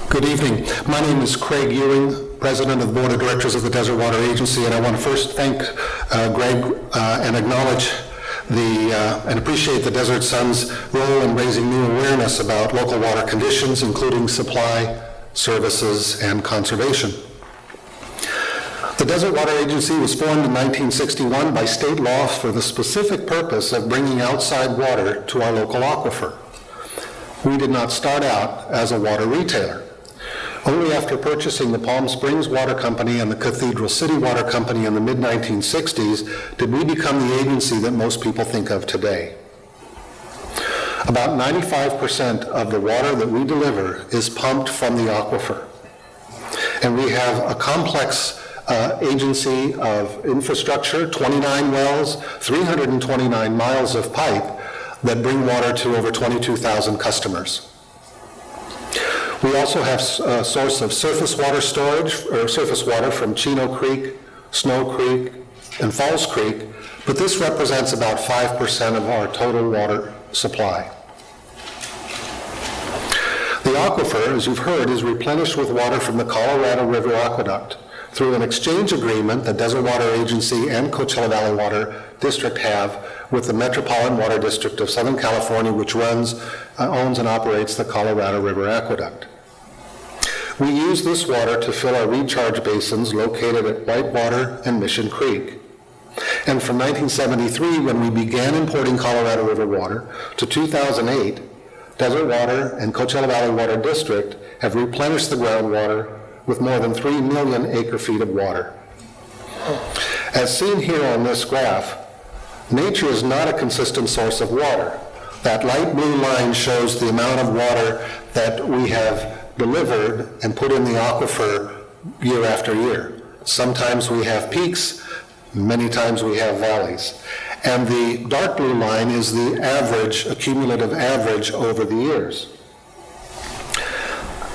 Good evening. My name is Craig Ewing, President of the Board of Directors of the Desert Water Agency, and I want to first thank Greg and acknowledge and appreciate the Desert Sun's role in raising new awareness about local water conditions, including supply, services, and conservation. The Desert Water Agency was formed in 1961 by state law for the specific purpose of bringing outside water to our local aquifer. We did not start out as a water retailer. Only after purchasing the Palm Springs Water Company and the Cathedral City Water Company in the mid-1960s did we become the agency that most people think of today. About 95% of the water that we deliver is pumped from the aquifer. And we have a complex agency of infrastructure, 29 wells, 329 miles of pipe that bring water to over 22,000 customers. We also have a source of surface water storage, or surface water from Chino Creek, Snow Creek, and Falls Creek, but this represents about 5% of our total water supply. The aquifer, as you've heard, is replenished with water from the Colorado River Aqueduct through an exchange agreement the Desert Water Agency and Coachella Valley Water District have with the Metropolitan Water District of Southern California, which owns and operates the Colorado River Aqueduct. We use this water to fill our recharge basins located at Whitewater and Mission Creek. And from 1973, when we began importing Colorado River water, to 2008, Desert Water and Coachella Valley Water District have replenished the groundwater with more than 3 million acre-feet of water. As seen here on this graph, nature is not a consistent source of water. That light blue line shows the amount of water that we have delivered and put in the aquifer year after year. Sometimes we have peaks, many times we have valleys. And the dark blue line is the average, accumulative average over the years.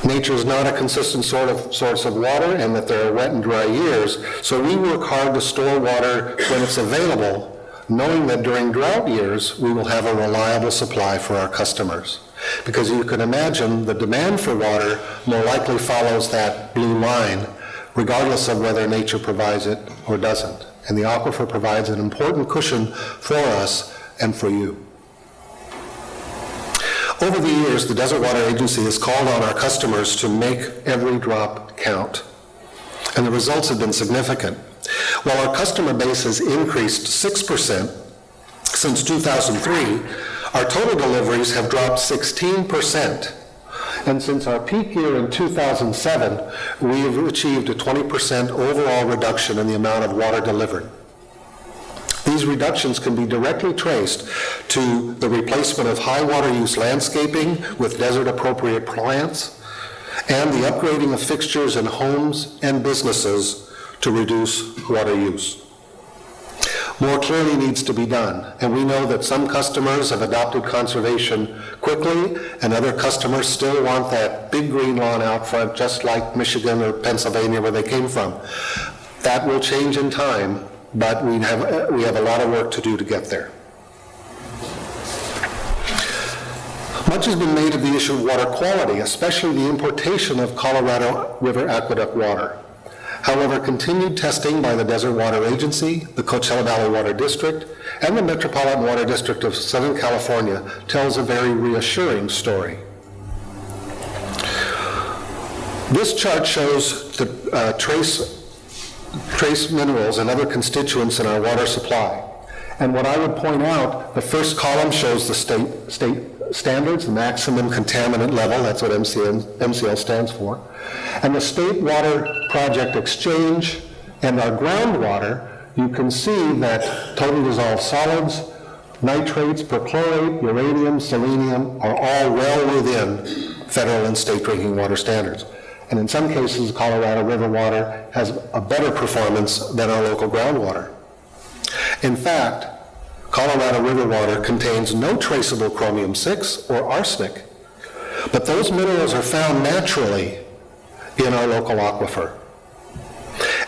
Nature is not a consistent source of water, and that there are wet and dry years, so we work hard to store water when it's available, knowing that during drought years, we will have a reliable supply for our customers. Because you can imagine the demand for water more likely follows that blue line, regardless of whether nature provides it or doesn't. And the aquifer provides an important cushion for us and for you. Over the years, the Desert Water Agency has called on our customers to make every drop count. And the results have been significant. While our customer base has increased 6% since 2003, our total deliveries have dropped 16%. And since our peak year in 2007, we have achieved a 20% overall reduction in the amount of water delivered. These reductions can be directly traced to the replacement of high water use landscaping with desert-appropriate plants and the upgrading of fixtures in homes and businesses to reduce water use. More clearly needs to be done, and we know that some customers have adopted conservation quickly, and other customers still want that big green lawn out front, just like Michigan or Pennsylvania, where they came from. That will change in time, but we have a lot of work to do to get there. Much has been made of the issue of water quality, especially the importation of Colorado River Aqueduct water. However, continued testing by the Desert Water Agency, the Coachella Valley Water District, and the Metropolitan Water District of Southern California tells a very reassuring story. This chart shows the trace minerals and other constituents in our water supply. And what I would point out, the first column shows the state standards, the maximum contaminant level, that's what MCL stands for. And the State Water Project Exchange and our groundwater, you can see that total dissolved solids, nitrates, perchlorate, uranium, selenium are all well within federal and state drinking water standards. And in some cases, Colorado River water has a better performance than our local groundwater. In fact, Colorado River water contains no traceable chromium-6 or arsenic, but those minerals are found naturally in our local aquifer.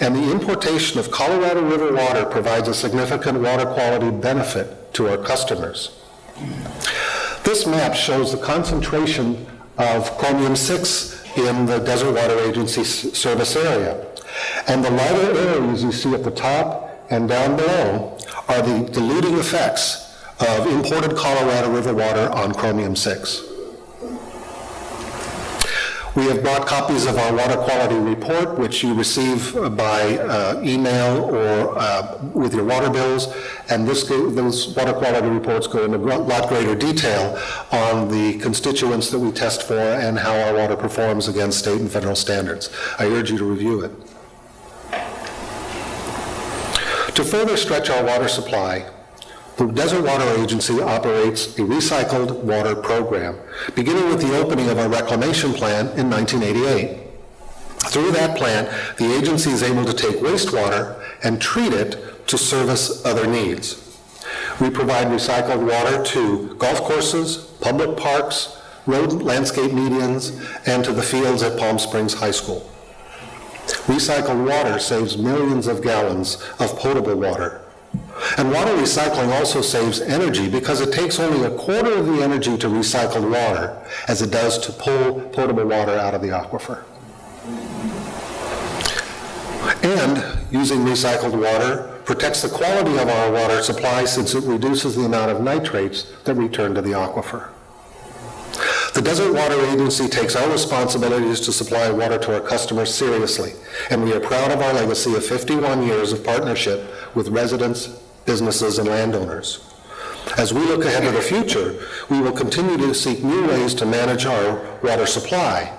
And the importation of Colorado River water provides a significant water quality benefit to our customers. This map shows the concentration of chromium-6 in the Desert Water Agency service area. And the lighter areas you see at the top and down below are the diluting effects of imported Colorado River water on chromium-6. We have brought copies of our water quality report, which you receive by email or with your water bills, and those water quality reports go into a lot greater detail on the constituents that we test for and how our water performs against state and federal standards. I urge you to review it. To further stretch our water supply, the Desert Water Agency operates a recycled water program, beginning with the opening of our reclamation plant in 1988. Through that plant, the agency is able to take wastewater and treat it to service other needs. We provide recycled water to golf courses, public parks, road landscape medians, and to the fields at Palm Springs High School. Recycled water saves millions of gallons of potable water. And water recycling also saves energy because it takes only a quarter of the energy to recycle water as it does to pull potable water out of the aquifer. And using recycled water protects the quality of our water supply since it reduces the amount of nitrates that return to the aquifer. The Desert Water Agency takes our responsibilities to supply water to our customers seriously, and we are proud of our legacy of 51 years of partnership with residents, businesses, and landowners. As we look ahead to the future, we will continue to seek new ways to manage our water supply,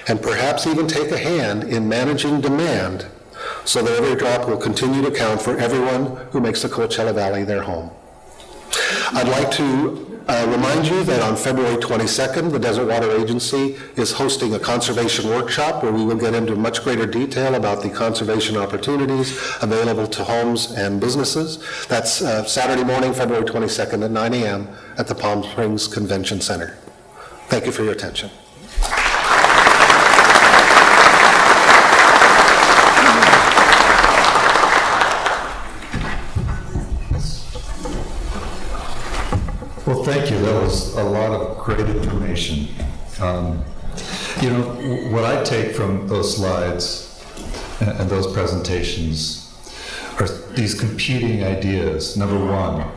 and perhaps even take a hand in managing demand so that every drop will continue to count for everyone who makes the Coachella Valley their home. I'd like to remind you that on February 22nd, the Desert Water Agency is hosting a conservation workshop where we will get into much greater detail about the conservation opportunities available to homes and businesses. That's Saturday morning, February 22nd at 9 a.m. at the Palm Springs Convention Center. Thank you for your attention. Well, thank you. That was a lot of great information. You know, what I take from those slides and those presentations are these competing ideas. Number one,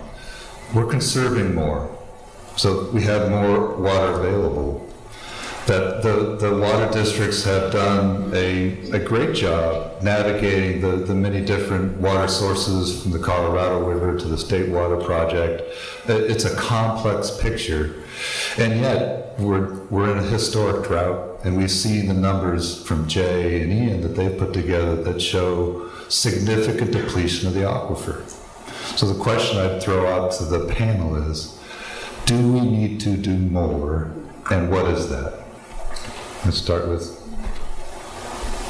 we're conserving more, so we have more water available. That the water districts have done a great job navigating the many different water sources from the Colorado River to the State Water Project. It's a complex picture, and yet we're in a historic drought, and we've seen the numbers from Jay and Ian that they've put together that show significant depletion of the aquifer. So the question I'd throw out to the panel is, do we need to do more, and what is that? Let's start with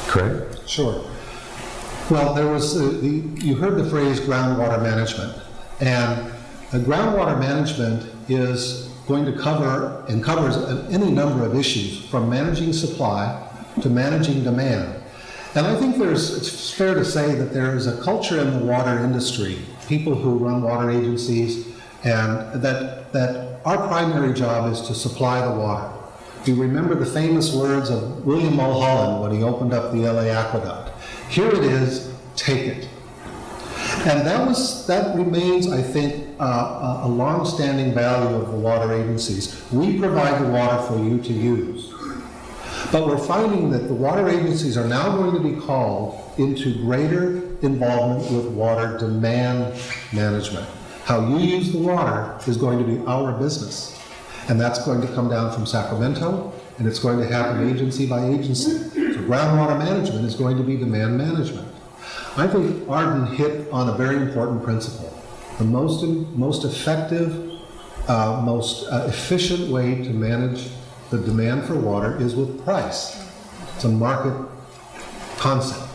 Craig. Sure. Well, there was, you heard the phrase groundwater management, and groundwater management is going to cover and covers any number of issues, from managing supply to managing demand. And I think it's fair to say that there is a culture in the water industry, people who run water agencies, and that our primary job is to supply the water. You remember the famous words of William Mulholland when he opened up the LA Aqueduct. Here it is, take it. And that remains, I think, a long-standing value of the water agencies. We provide the water for you to use. But we're finding that the water agencies are now going to be called into greater involvement with water demand management. How you use the water is going to be our business. And that's going to come down from Sacramento, and it's going to happen agency by agency. So groundwater management is going to be demand management. I think Arden hit on a very important principle. The most effective, most efficient way to manage the demand for water is with price. It's a market concept.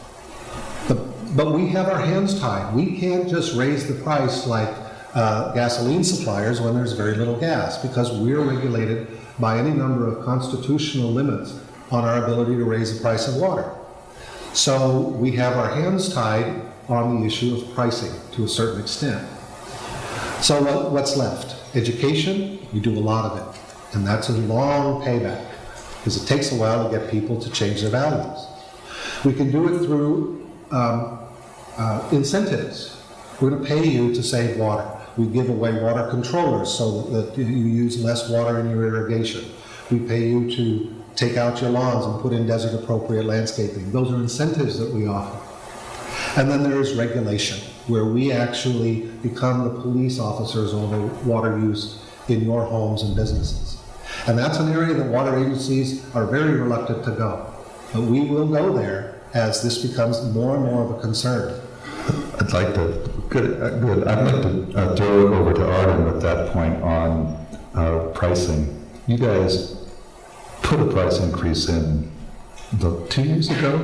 But we have our hands tied. We can't just raise the price like gasoline suppliers when there's very little gas, because we're regulated by any number of constitutional limits on our ability to raise the price of water. So we have our hands tied on the issue of pricing to a certain extent. So what's left? Education, we do a lot of it, and that's a long payback, because it takes a while to get people to change their values. We can do it through incentives. We're going to pay you to save water. We give away water controllers so that you use less water in your irrigation. We pay you to take out your lawns and put in desert-appropriate landscaping. Those are incentives that we offer. And then there is regulation, where we actually become the police officers over water use in your homes and businesses. And that's an area that water agencies are very reluctant to go. But we will go there as this becomes more and more of a concern. I'd like to, good. I'd like to throw it over to Arden at that point on pricing. You guys put a price increase in 2 years ago?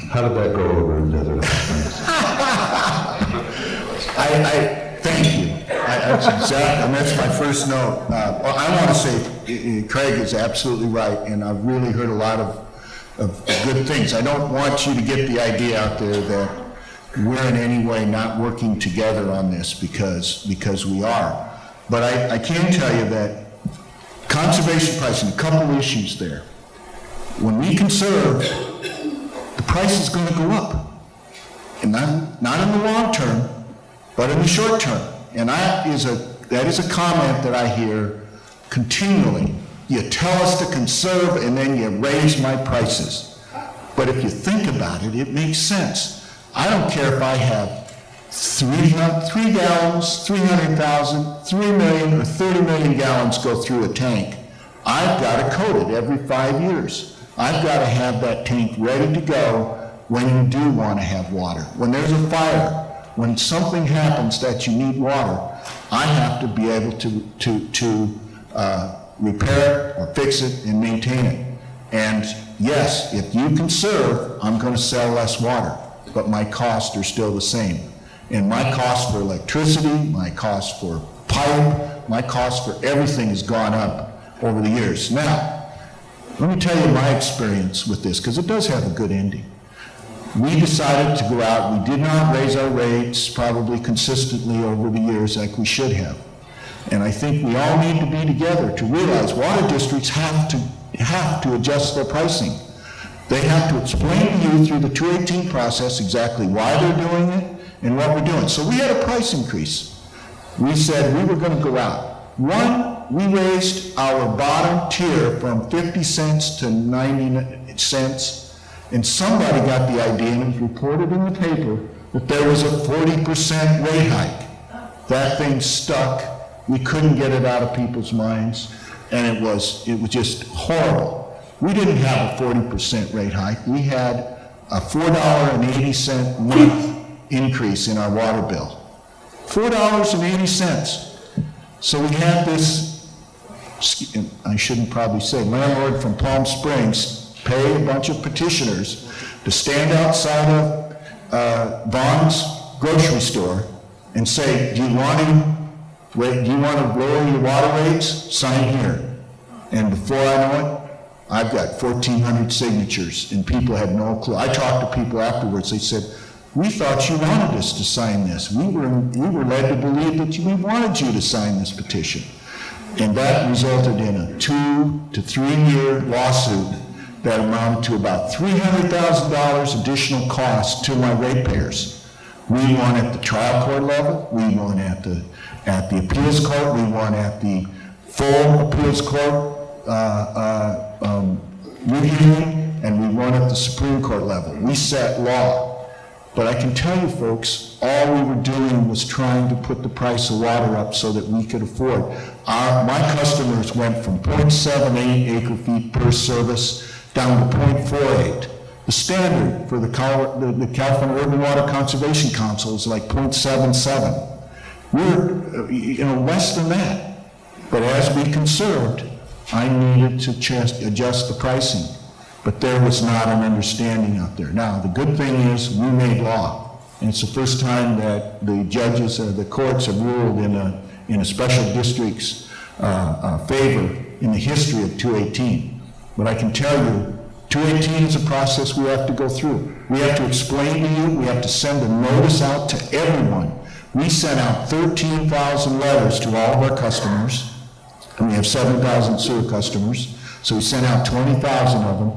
How did that go over in Desert? I thank you. That's exactly, and that's my first note. Well, I want to say, Craig is absolutely right, and I've really heard a lot of good things. I don't want you to get the idea out there that we're in any way not working together on this, because we are. But I can tell you that conservation pricing, a couple issues there. When we conserve, the price is going to go up. And not in the long term, but in the short term. And that is a comment that I hear continually. You tell us to conserve and then you raise my prices. But if you think about it, it makes sense. I don't care if I have 3 gallons, 300,000, 3 million, or 30 million gallons go through a tank. I've got to coat it every 5 years. I've got to have that tank ready to go when you do want to have water. When there's a fire, when something happens that you need water, I have to be able to repair it or fix it and maintain it. And yes, if you conserve, I'm going to sell less water, but my costs are still the same. And my cost for electricity, my cost for pipe, my cost for everything has gone up over the years. Now, let me tell you my experience with this, because it does have a good ending. We decided to go out. We did not raise our rates probably consistently over the years like we should have. And I think we all need to be together to realize water districts have to adjust their pricing. They have to explain to you through the 218 process exactly why they're doing it and what we're doing. So we had a price increase. We said we were going to go out. One, we raised our bottom tier from 50 cents to 90 cents. And somebody got the idea, and it was reported in the paper, that there was a 40% rate hike. That thing stuck. We couldn't get it out of people's minds, and it was just horrible. We didn't have a 40% rate hike. We had a $4.80 month increase in our water bill. $4.80. So we had this, I shouldn't probably say, landlord from Palm Springs pay a bunch of petitioners to stand outside of Vaughn's grocery store and say, do you want to lower your water rates? Sign here. And before I know it, I've got 1,400 signatures, and people had no clue. I talked to people afterwards. They said, we thought you wanted us to sign this. We were led to believe that we wanted you to sign this petition. And that resulted in a 2 to 3 year lawsuit that amounted to about $300,000 additional cost to my ratepayers. We won at the trial court level, we won at the appeals court, we won at the full appeals court reviewing, and we won at the Supreme Court level. We set law. But I can tell you folks, all we were doing was trying to put the price of water up so that we could afford. My customers went from 0.78 acre feet per service down to 0.48. The standard for the California Urban Water Conservation Council is like 0.77. We're less than that. But as we conserved, I needed to adjust the pricing. But there was not an understanding out there. Now, the good thing is we made law. And it's the first time that the judges or the courts have ruled in a special district's favor in the history of 218. But I can tell you, 218 is a process we have to go through. We have to explain to you, we have to send a notice out to everyone. We sent out 13,000 letters to all of our customers, and we have 7,000 sewer customers, so we sent out 20,000 of them.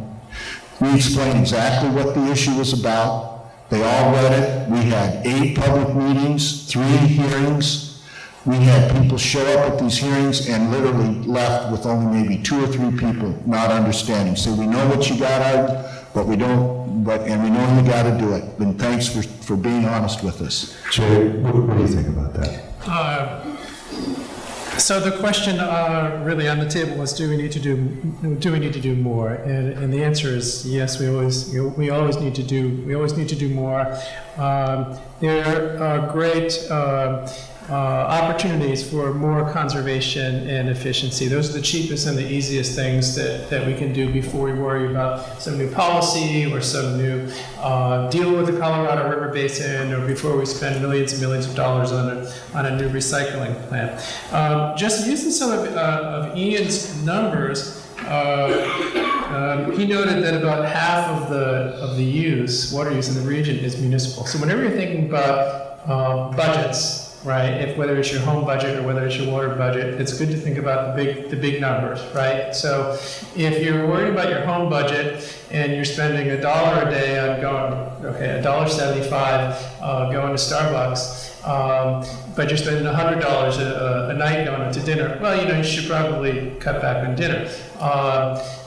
We explained exactly what the issue was about. They all read it. We had 8 public meetings, 3 hearings. We had people show up at these hearings and literally left with only maybe 2 or 3 people not understanding. So we know what you got out, but we don't, and we know you got to do it. And thanks for being honest with us. Jay, what do you think about that? So the question really on the table was, do we need to do more? And the answer is yes. We always need to do more. There are great opportunities for more conservation and efficiency. Those are the cheapest and the easiest things that we can do before we worry about some new policy or some new deal with the Colorado River Basin, or before we spend millions and millions of dollars on a new recycling plant. Just using some of Ian's numbers, he noted that about half of the water use in the region is municipal. So whenever you're thinking about budgets, right, whether it's your home budget or whether it's your water budget, it's good to think about the big numbers, right? So if you're worried about your home budget and you're spending $1 a day on $1.75 going to Starbucks, but you're spending $100 a night going to dinner, well, you should probably cut back on dinner.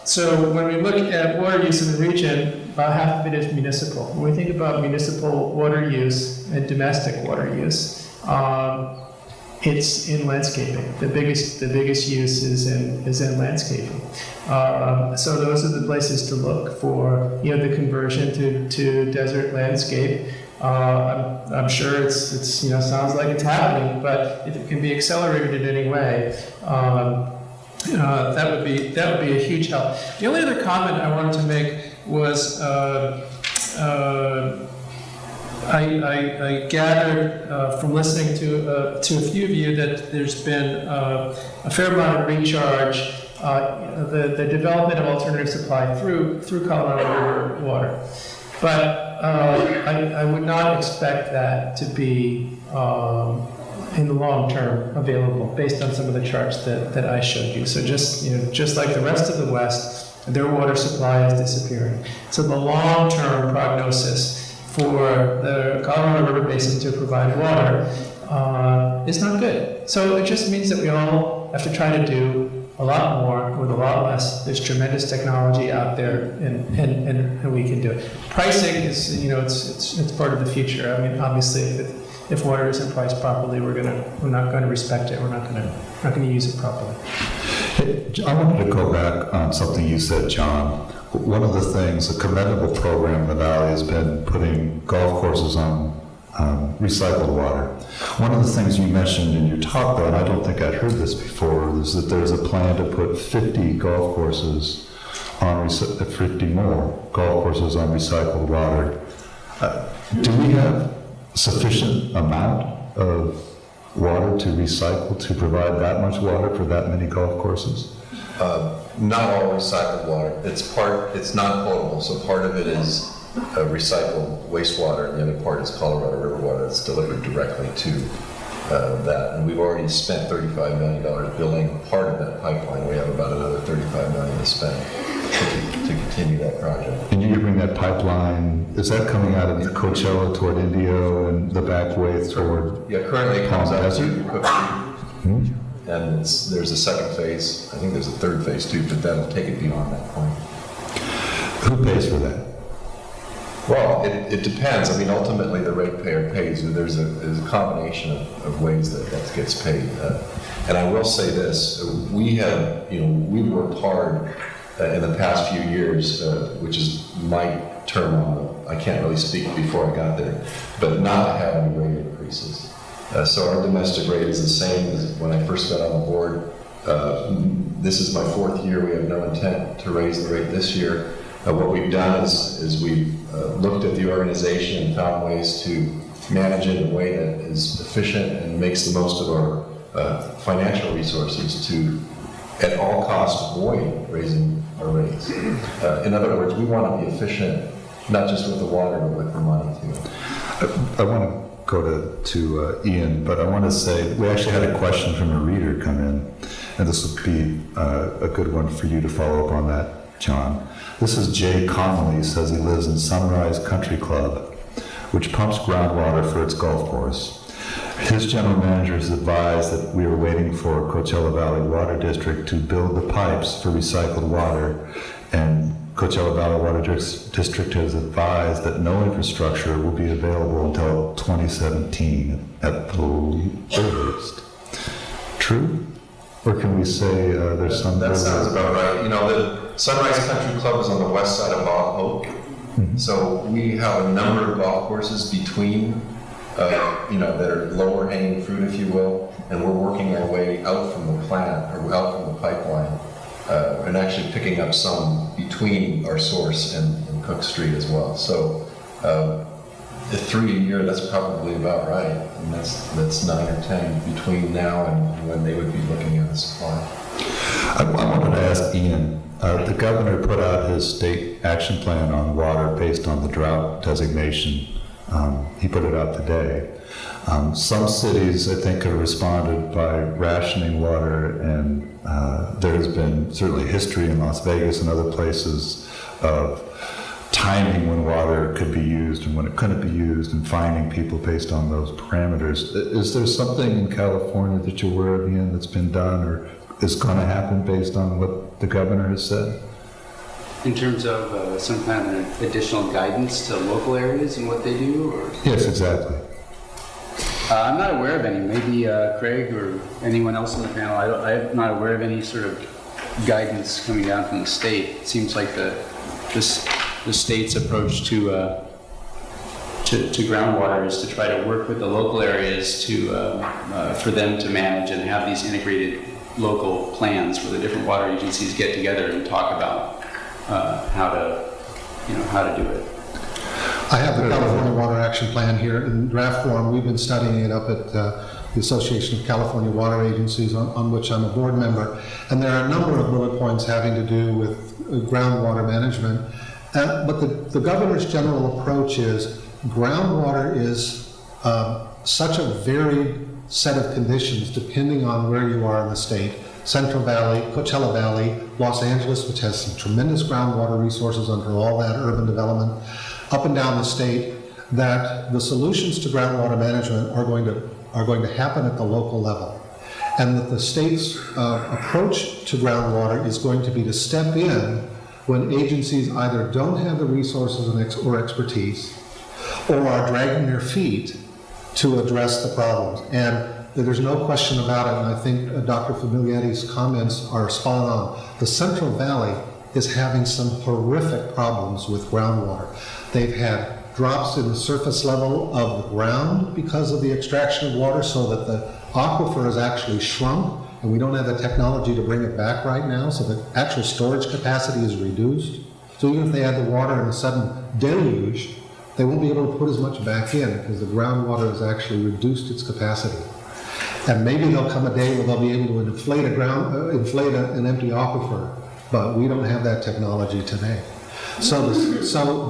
So when we look at water use in the region, about half of it is municipal. When we think about municipal water use and domestic water use, it's in landscaping. The biggest use is in landscaping. So those are the places to look for, the conversion to desert landscape. I'm sure it's sounds like it's happening, but if it can be accelerated in any way, that would be a huge help. The only other comment I wanted to make was I gathered from listening to a few of you that there's been a fair amount of recharge, the development of alternative supply through Colorado River water. But I would not expect that to be in the long term available based on some of the charts that I showed you. So just like the rest of the West, their water supply is disappearing. So the long-term prognosis for the Colorado River Basin to provide water is not good. So it just means that we all have to try to do a lot more with a lot less. There's tremendous technology out there, and we can do it. Pricing is, it's part of the future. I mean, obviously, if water isn't priced properly, we're not going to respect it. We're not going to use it properly. Hey, I wanted to go back on something you said, John. One of the things, a commendable program in the Valley has been putting golf courses on recycled water. One of the things you mentioned in your talk, though, and I don't think I'd heard this before, is that there's a plan to put 50 golf courses on 50 more golf courses on recycled water. Do we have sufficient amount of water to recycle to provide that much water for that many golf courses? Not all recycled water. It's non-potable, so part of it is recycled wastewater, and the other part is Colorado River water that's delivered directly to that. And we've already spent $35 million building part of that pipeline. We have about another $35 million to spend to continue that project. And you bring that pipeline, is that coming out of Coachella toward Indio and the back way toward? Yeah, currently it comes Palm out Desert? to Cook Creek. And there's a second phase. I think there's a third phase too, but that'll take it beyond that point. Who pays for that? Well, it depends. I mean, ultimately the ratepayer pays. There's a combination of ways that gets paid. And I will say this: we've worked hard in the past few years, which is my term on. I can't really speak before I got there, but not to have any rate increases. So our domestic rate is the same as when I first got on the board. This is my 4th year. We have no intent to raise the rate this year. What we've done is we've looked at the organization and found ways to manage it in a way that is efficient and makes the most of our financial resources to, at all costs, avoid raising our rates. In other words, we want to be efficient, not just with the water, but with the money too. I want to go to Ian, but I want to say we actually had a question from a reader come in, and this would be a good one for you to follow up on that, John. This is Jay Connolly, says he lives in Sunrise Country Club, which pumps groundwater for its golf course. His general manager has advised that we are waiting for Coachella Valley Water District to build the pipes for recycled water, and Coachella Valley Water District has advised that no infrastructure will be available until 2017 at the earliest. True? Or can we say there's some... That sounds about right. The Sunrise Country Club is on the west side of Bob Hope, So we have a number of golf courses between, that are lower hanging fruit, if you will, and we're working our way out from the plant, or out from the pipeline, and actually picking up some between our source and Cook Street as well. So at 3 a year, that's probably about right. And that's 9 or 10 between now and when they would be looking at the supply. I wanted to ask Ian, the governor put out his state action plan on water based on the drought designation. He put it out today. Some cities, I think, have responded by rationing water, and there has been certainly history in Las Vegas and other places of timing when water could be used and when it couldn't be used, and finding people based on those parameters. Is there something in California that you're aware of, Ian, that's been done or is going to happen based on what the governor has said? In terms of some kind of additional guidance to local areas and what they do? Or? Yes, exactly. I'm not aware of any. Maybe Craig or anyone else on the panel. I'm not aware of any sort of guidance coming down from the state. It seems like the state's approach to groundwater is to try to work with the local areas for them to manage and have these integrated local plans where the different water agencies get together and talk about how to do it. I have the California Water Action Plan here in draft form. We've been studying it up at the Association of California Water Agencies, on which I'm a board member. And there are a number of bullet points having to do with groundwater management. But the governor's general approach is groundwater is such a varied set of conditions depending on where you are in the state. Central Valley, Coachella Valley, Los Angeles, which has some tremendous groundwater resources under all that urban development, up and down the state, that the solutions to groundwater management are going to happen at the local level. And that the state's approach to groundwater is going to be to step in when agencies either don't have the resources or expertise, or are dragging their feet to address the problems. And there's no question about it, and I think Dr. Famiglietti's comments are spot on. The Central Valley is having some horrific problems with groundwater. They've had drops in the surface level of the ground because of the extraction of water, so that the aquifer has actually shrunk, and we don't have the technology to bring it back right now, so the actual storage capacity is reduced. So even if they add the water in a sudden deluge, they won't be able to put as much back in because the groundwater has actually reduced its capacity. And maybe there'll come a day where they'll be able to inflate an empty aquifer, but we don't have that technology today. So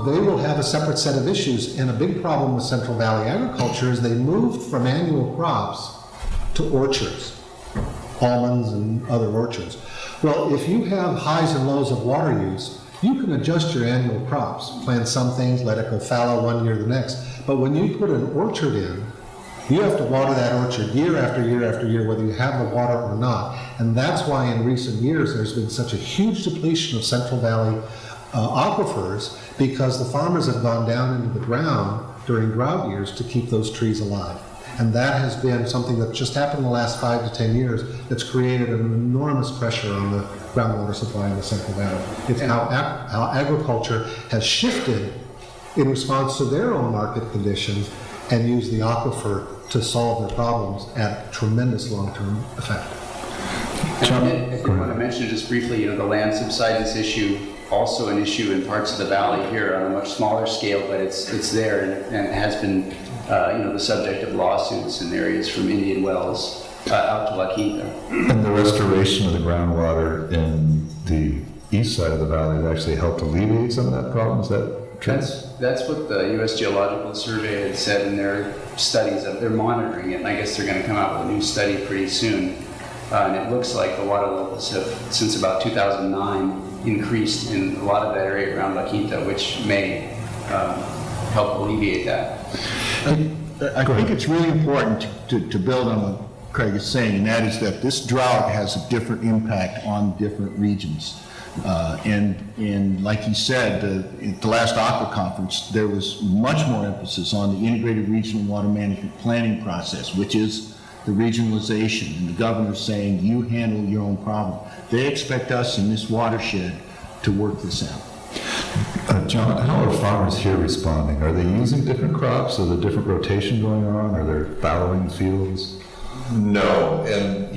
they will have a separate set of issues, and a big problem with Central Valley agriculture is they moved from annual crops to orchards, almonds and other orchards. Well, if you have highs and lows of water use, you can adjust your annual crops, plant some things, let it go fallow one year the next. But when you put an orchard in, you have to water that orchard year after year after year, whether you have the water or not. And that's why in recent years there's been such a huge depletion of Central Valley aquifers, because the farmers have gone down into the ground during drought years to keep those trees alive. And that has been something that just happened in the last 5 to 10 years that's created an enormous pressure on the groundwater supply in the Central Valley. It's how agriculture has shifted in response to their own market conditions and used the aquifer to solve their problems at tremendous long-term effect. I want to mention just briefly, the land subsidence issue, also an issue in parts of the valley here on a much smaller scale, but it's there, and it has been the subject of lawsuits in areas from Indian Wells out to La Quinta. And the restoration of the groundwater in the east side of the valley has actually helped alleviate some of that problem. Is that true? That's what the U.S. Geological Survey had said in their studies. They're monitoring it, and I guess they're going to come out with a new study pretty soon. And it looks like the water levels have, since about 2009, increased in a lot of that area around La Quinta, which may help alleviate that. I think it's really important to build on what Craig is saying, and that is that this drought has a different impact on different regions. And like he said, at the last Aqua Conference, there was much more emphasis on the integrated regional water management planning process, which is the regionalization, and the governor's saying, you handle your own problem. They expect us in this watershed to work this out. John, how are farmers here responding? Are they using different crops? Are there different rotation going on? Are there fallowing fields? No, and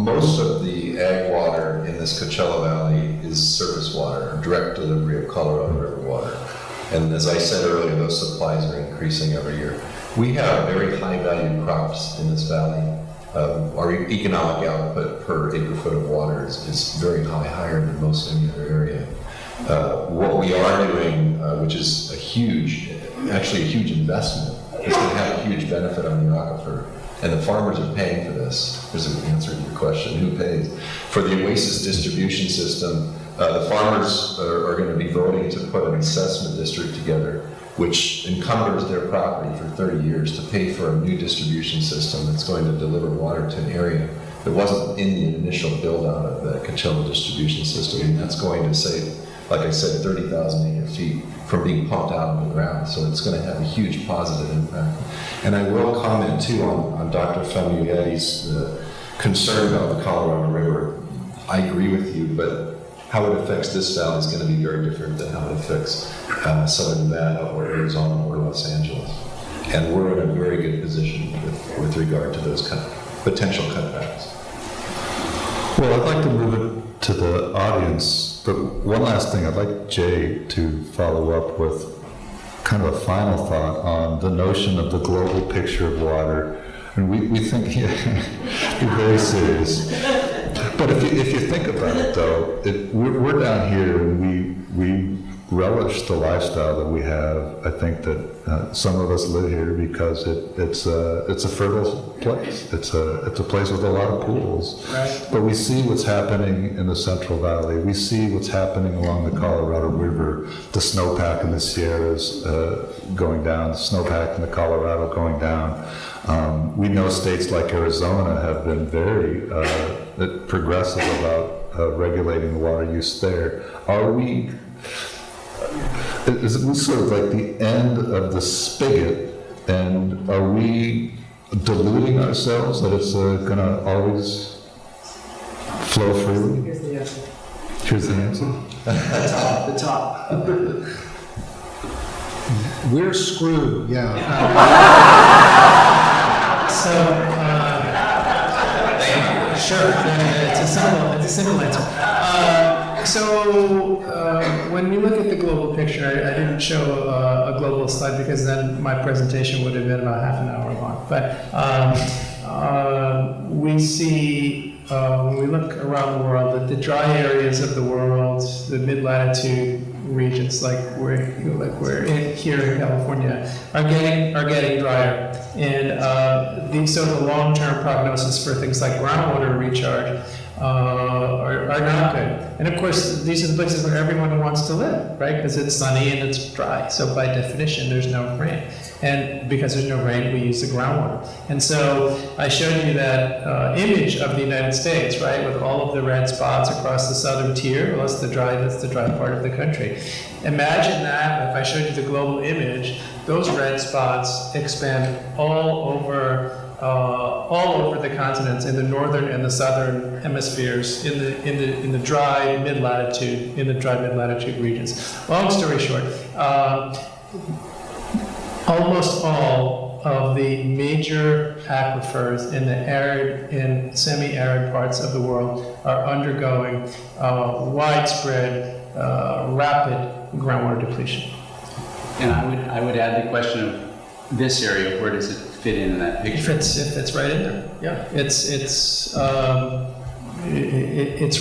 most of the ag water in this Coachella Valley is surface water, direct delivery of Colorado River water. And as I said earlier, those supplies are increasing every year. We have very high value crops in this valley. Our economic output per acre foot of water is very high, higher than most any other area. What we are doing, which is actually a huge investment, it's going to have a huge benefit on the aquifer. And the farmers are paying for this. There's an answer to your question, who pays? For the Oasis distribution system, the farmers are going to be voting to put an assessment district together, which encumbers their property for 30 years to pay for a new distribution system that's going to deliver water to an area that wasn't in the initial build-out of the Coachella distribution system. And that's going to save, like I said, 30,000 acre feet from being pumped out of the ground. So it's going to have a huge positive impact. And I will comment too on Dr. Famuyetti's concern about the Colorado River. I agree with you, but how it affects this valley is going to be very different than how it affects Southern Nevada or Arizona or Los Angeles. And we're in a very good position with regard to those potential cutbacks. Well, I'd like to move it to the audience, but one last thing, I'd like Jay to follow up with kind of a final thought on the notion of the global picture of water. And we think, you're very serious. But if you think about it, though, we're down here and we relish the lifestyle that we have. I think that some of us live here because it's a fertile place. It's a place with a lot of pools. Right. But we see what's happening in the Central Valley. We see what's happening along the Colorado River. The snowpack in the Sierras going down. The snowpack in the Colorado going down. We know states like Arizona have been very progressive about regulating the water use there. Is it sort of like the end of the spigot, and are we deluding ourselves that it's going to always flow freely? Here's the answer. Here's the answer. The top. We're screwed, yeah. Sure, it's a simple answer. When we look at the global picture, I didn't show a global slide because then my presentation would have been about half an hour long. But we see, when we look around the world, that the dry areas of the world, the mid-latitude regions, like we're here in California, are getting drier. And so the long-term prognosis for things like groundwater recharge are not good. And of course, these are the places where everyone wants to live, right? Because it's sunny and it's dry. So by definition, there's no rain. And because there's no rain, we use the groundwater. And so I showed you that image of the United States, right, with all of the red spots across the southern tier. Well, that's the dry part of the country. Imagine that if I showed you the global image, those red spots expand all over the continents, in the northern and the southern hemispheres, in the dry mid-latitude regions. Long story short, almost all of the major aquifers in the arid and semi-arid parts of the world are undergoing widespread, rapid groundwater depletion. And I would add the question of this area, where does it fit in that picture? It fits right in there. Yeah, it's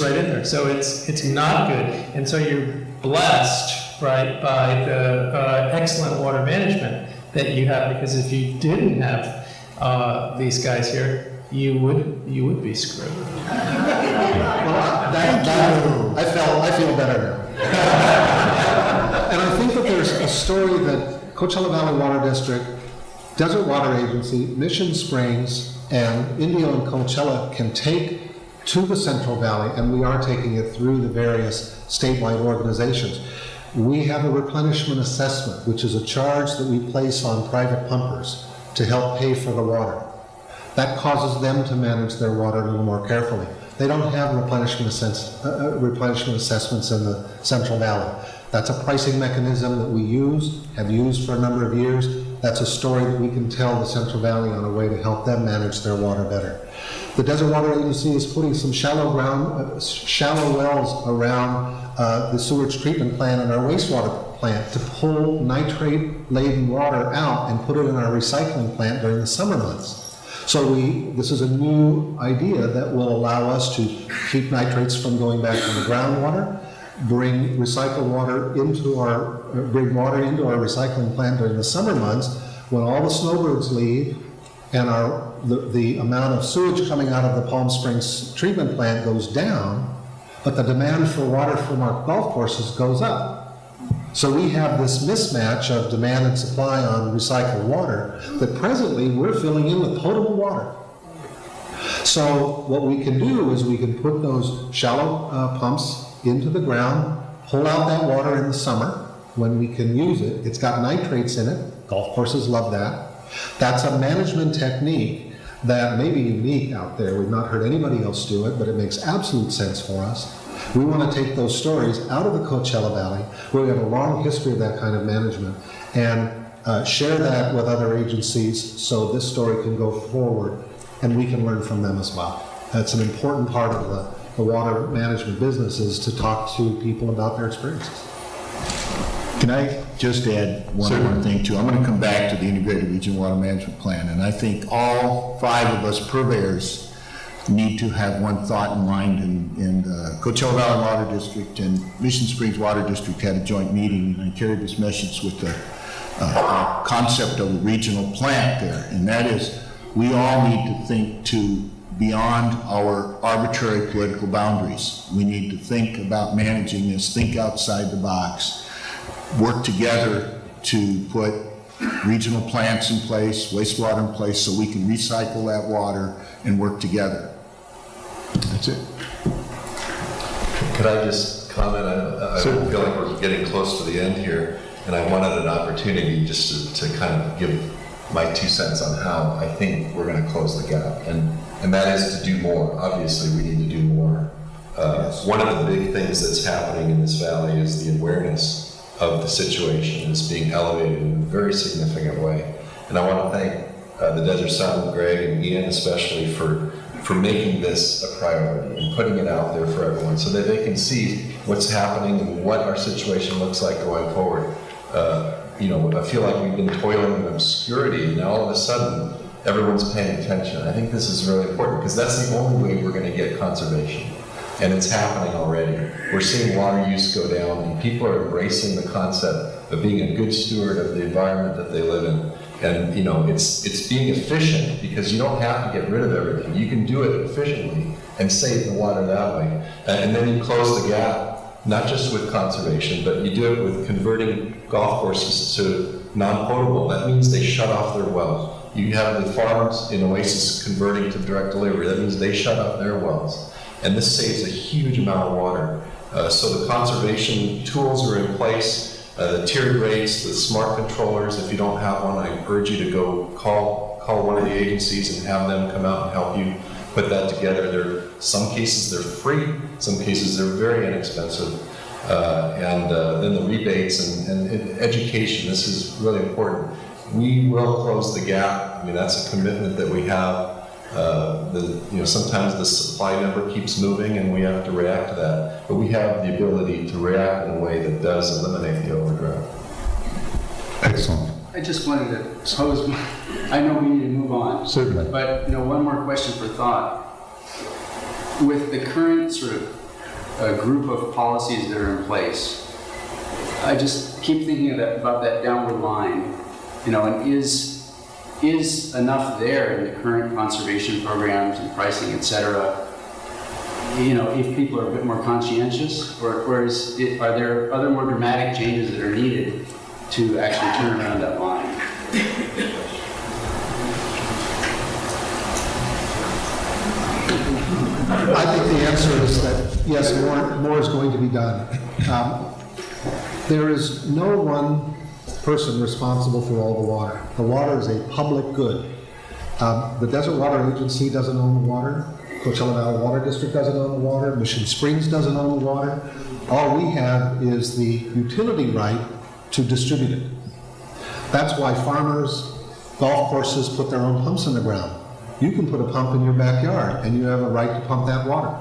right in there. So it's not good, and so you're blessed, right, by the excellent water management that you have. Because if you didn't have these guys here, you would be screwed. I feel better now. And I think that there's a story that Coachella Valley Water District, Desert Water Agency, Mission Springs, and Indio and Coachella can take to the Central Valley, and we are taking it through the various statewide organizations. We have a replenishment assessment, which is a charge that we place on private pumpers to help pay for the water. That causes them to manage their water a little more carefully. They don't have replenishment assessments in the Central Valley. That's a pricing mechanism that we have used for a number of years. That's a story that we can tell the Central Valley on a way to help them manage their water better. The Desert Water Agency is putting some shallow wells around the sewage treatment plant and our wastewater plant to pull nitrate-laden water out and put it in our recycling plant during the summer months. So this is a new idea that will allow us to keep nitrates from going back to the groundwater, bring water into our recycling plant during the summer months when all the snowbirds leave and the amount of sewage coming out of the Palm Springs treatment plant goes down, but the demand for water from our golf courses goes up. So we have this mismatch of demand and supply on recycled water that presently we're filling in with potable water. So what we can do is we can put those shallow pumps into the ground, pull out that water in the summer when we can use it. It's got nitrates in it. Golf courses love that. That's a management technique that may be unique out there. We've not heard anybody else do it, but it makes absolute sense for us. We want to take those stories out of the Coachella Valley, where we have a long history of that kind of management, and share that with other agencies so this story can go forward and we can learn from them as well. That's an important part of the water management business, is to talk to people about their experiences. Can I just add one more thing too? I'm going to come back to the Integrated Regional Water Management Plan, and I think all 5 of us purveyors need to have one thought in mind. In the Coachella Valley Water District and Mission Springs Water District had a joint meeting, and I carried this message with the concept of a regional plant there, and that is we all need to think beyond our arbitrary political boundaries. We need to think about managing this, think outside the box, work together to put regional plants in place, wastewater in place, so we can recycle that water and work together. That's it. Could I just comment? I feel like we're getting close to the end here, and I wanted an opportunity just to kind of give my 2 cents on how I think we're going to close the gap, and that is to do more. Obviously, we need to do more. One of the big things that's happening in this valley is the awareness of the situation is being elevated in a very significant way. And I want to thank the Desert Sun, Greg and Ian especially for making this a priority and putting it out there for everyone so that they can see what's happening and what our situation looks like going forward. I feel like we've been toiling in obscurity, and now all of a sudden everyone's paying attention. I think this is really important because that's the only way we're going to get conservation. And it's happening already. We're seeing water use go down, and people are embracing the concept of being a good steward of the environment that they live in. And it's being efficient, because you don't have to get rid of everything. You can do it efficiently and save the water that way. And then you close the gap, not just with conservation, but you do it with converting golf courses to non-potable. That means they shut off their wells. You have the farms in Oasis converting to direct delivery. That means they shut off their wells. And this saves a huge amount of water. So the conservation tools are in place. The tiered rates, the smart controllers, if you don't have one, I urge you to go call one of the agencies and have them come out and help you put that together. Some cases they're free, some cases they're very inexpensive. And then the rebates and education, this is really important. We will close the gap. I mean, that's a commitment that we have. Sometimes the supply number keeps moving and we have to react to that, but we have the ability to react in a way that does eliminate the overdraft. Excellent. I just wanted to pose, I know we need to move on. Certainly. But, one more question for thought. With the current sort of group of policies that are in place, I just keep thinking about that downward line, and is enough there in the current conservation programs and pricing, et cetera, if people are a bit more conscientious, or are there other more dramatic changes that are needed to actually turn around that line? I think the answer is that, yes, more is going to be done. There is no one person responsible for all the water. The water is a public good. The Desert Water Agency doesn't own the water. Coachella Valley Water District doesn't own the water. Mission Springs doesn't own the water. All we have is the utility right to distribute it. That's why farmers, golf courses put their own pumps in the ground. You can put a pump in your backyard and you have a right to pump that water.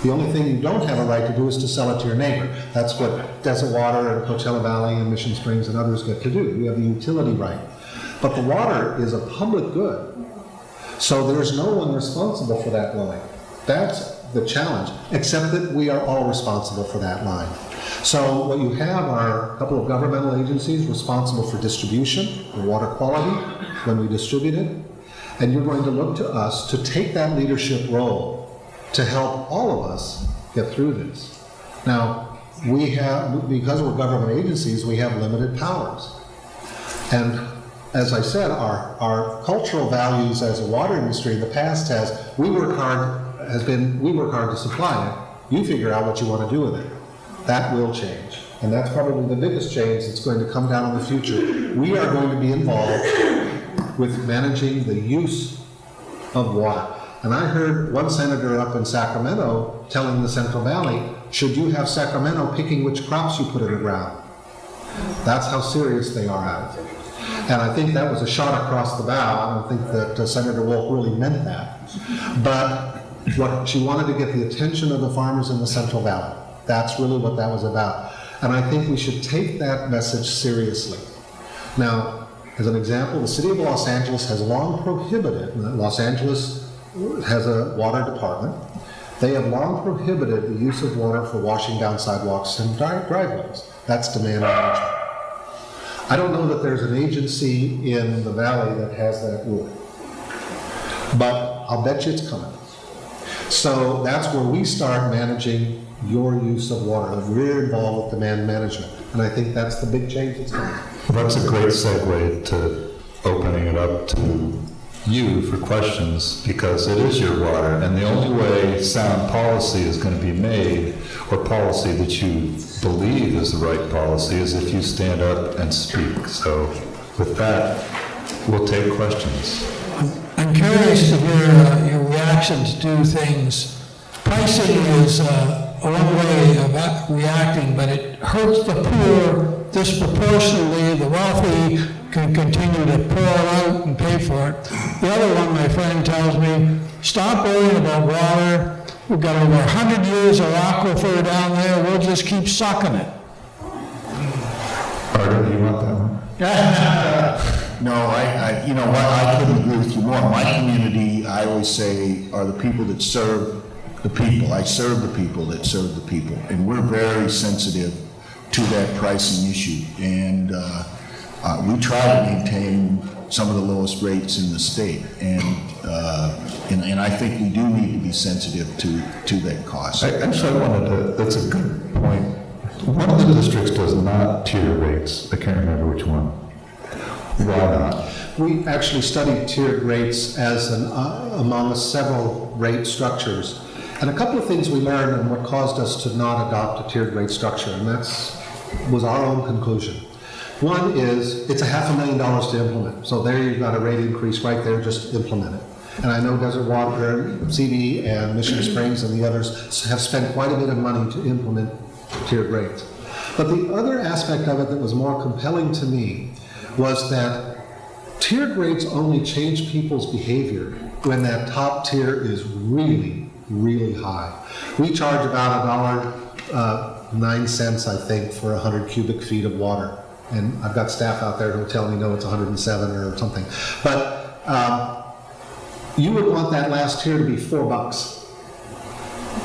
The only thing you don't have a right to do is to sell it to your neighbor. That's what Desert Water and Coachella Valley and Mission Springs and others get to do. You have the utility right. But the water is a public good. So there's no one responsible for that line. That's the challenge, except that we are all responsible for that line. So what you have are a couple of governmental agencies responsible for distribution, the water quality, when we distribute it. And you're going to look to us to take that leadership role to help all of us get through this. Now, we have, because we're government agencies, we have limited powers. And as I said, our cultural values as a water industry in the past we work hard to supply it. You figure out what you want to do with it. That will change. And that's probably the biggest change that's going to come down in the future. We are going to be involved with managing the use of water. And I heard one senator up in Sacramento telling the Central Valley, should you have Sacramento picking which crops you put in the ground? That's how serious they are at it. And I think that was a shot across the bow. I don't think that Senator Wolf really meant that. But what she wanted to get the attention of the farmers in the Central Valley. That's really what that was about. And I think we should take that message seriously. Now, as an example, the city of Los Angeles has long prohibited, Los Angeles has a water department, they have long prohibited the use of water for washing down sidewalks and driveways. That's demand management. I don't know that there's an agency in the valley that has that rule, but I'll bet you it's coming. So that's where we start managing your use of water. We're involved with demand management, and I think that's the big change that's coming. Well, that's a great segue to opening it up to you for questions, because it is your water, and the only way sound policy is going to be made, or policy that you believe is the right policy, is if you stand up and speak. So with that, we'll take questions. I'm curious to hear your reaction to two things. Pricing is one way of reacting, but it hurts the poor disproportionately. The wealthy can continue to pour out and pay for it. The other one, my friend tells me, stop worrying about water. We've got over 100 years of aquifer down there. We'll just keep sucking it. Arden, do you want that one? No, you know what, I couldn't agree with you more. My community, I always say, are the people that serve the people. I serve the people that serve the people. And we're very sensitive to that pricing issue. And we try to maintain some of the lowest rates in the state. And I think we do need to be sensitive to that cost. Actually, that's a good point. One of the districts does not tier rates. I can't remember which one. Why not? We actually studied tiered rates as among several rate structures. And a couple of things we learned and what caused us to not adopt a tiered rate structure, and was our own conclusion. One is, it's $500,000 to implement. So there you've got a rate increase right there, just implement it. And I know Desert Water, CD, and Mission Springs and the others have spent quite a bit of money to implement tiered rates. But the other aspect of it that was more compelling to me was that tiered rates only change people's behavior when that top tier is really, really high. We charge about $1.09, I think, for 100 cubic feet of water. And I've got staff out there who'll tell me, no, it's 107 or something. But you would want that last tier to be $4,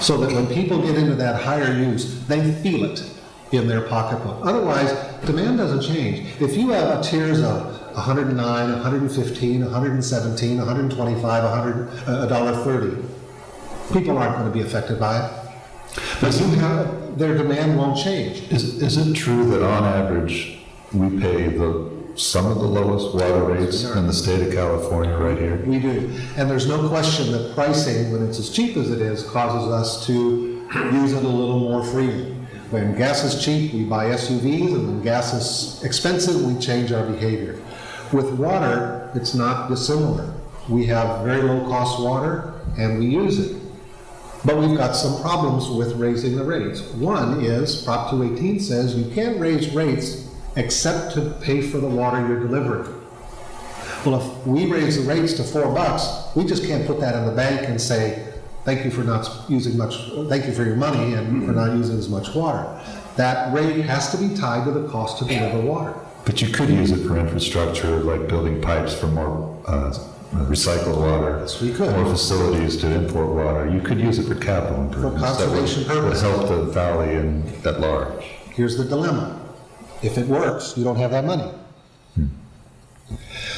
so that when people get into that higher use, they feel it in their pocketbook. Otherwise, demand doesn't change. If you have tiers of 109, 115, 117, 125, $1.30, people aren't going to be affected by it. But their demand won't change. Is it true that on average we pay some of the lowest water rates in the state of California right here? We do. And there's no question that pricing, when it's as cheap as it is, causes us to use it a little more freely. When gas is cheap, we buy SUVs, and when gas is expensive, we change our behavior. With water, it's not dissimilar. We have very low-cost water, and we use it. But we've got some problems with raising the rates. One is, Prop 218 says you can't raise rates except to pay for the water you're delivering. Well, if we raise the rates to $4, we just can't put that in the bank and say, thank you for not using much, thank you for your money and for not using as much water. That rate has to be tied to the cost to deliver water. But you could use it for infrastructure, like building pipes for more recycled water. Yes, we could. More facilities to import water. You could use it for capital improvements. conservation purposes. That would help the valley and at large. Here's the dilemma. If it works, you don't have that money.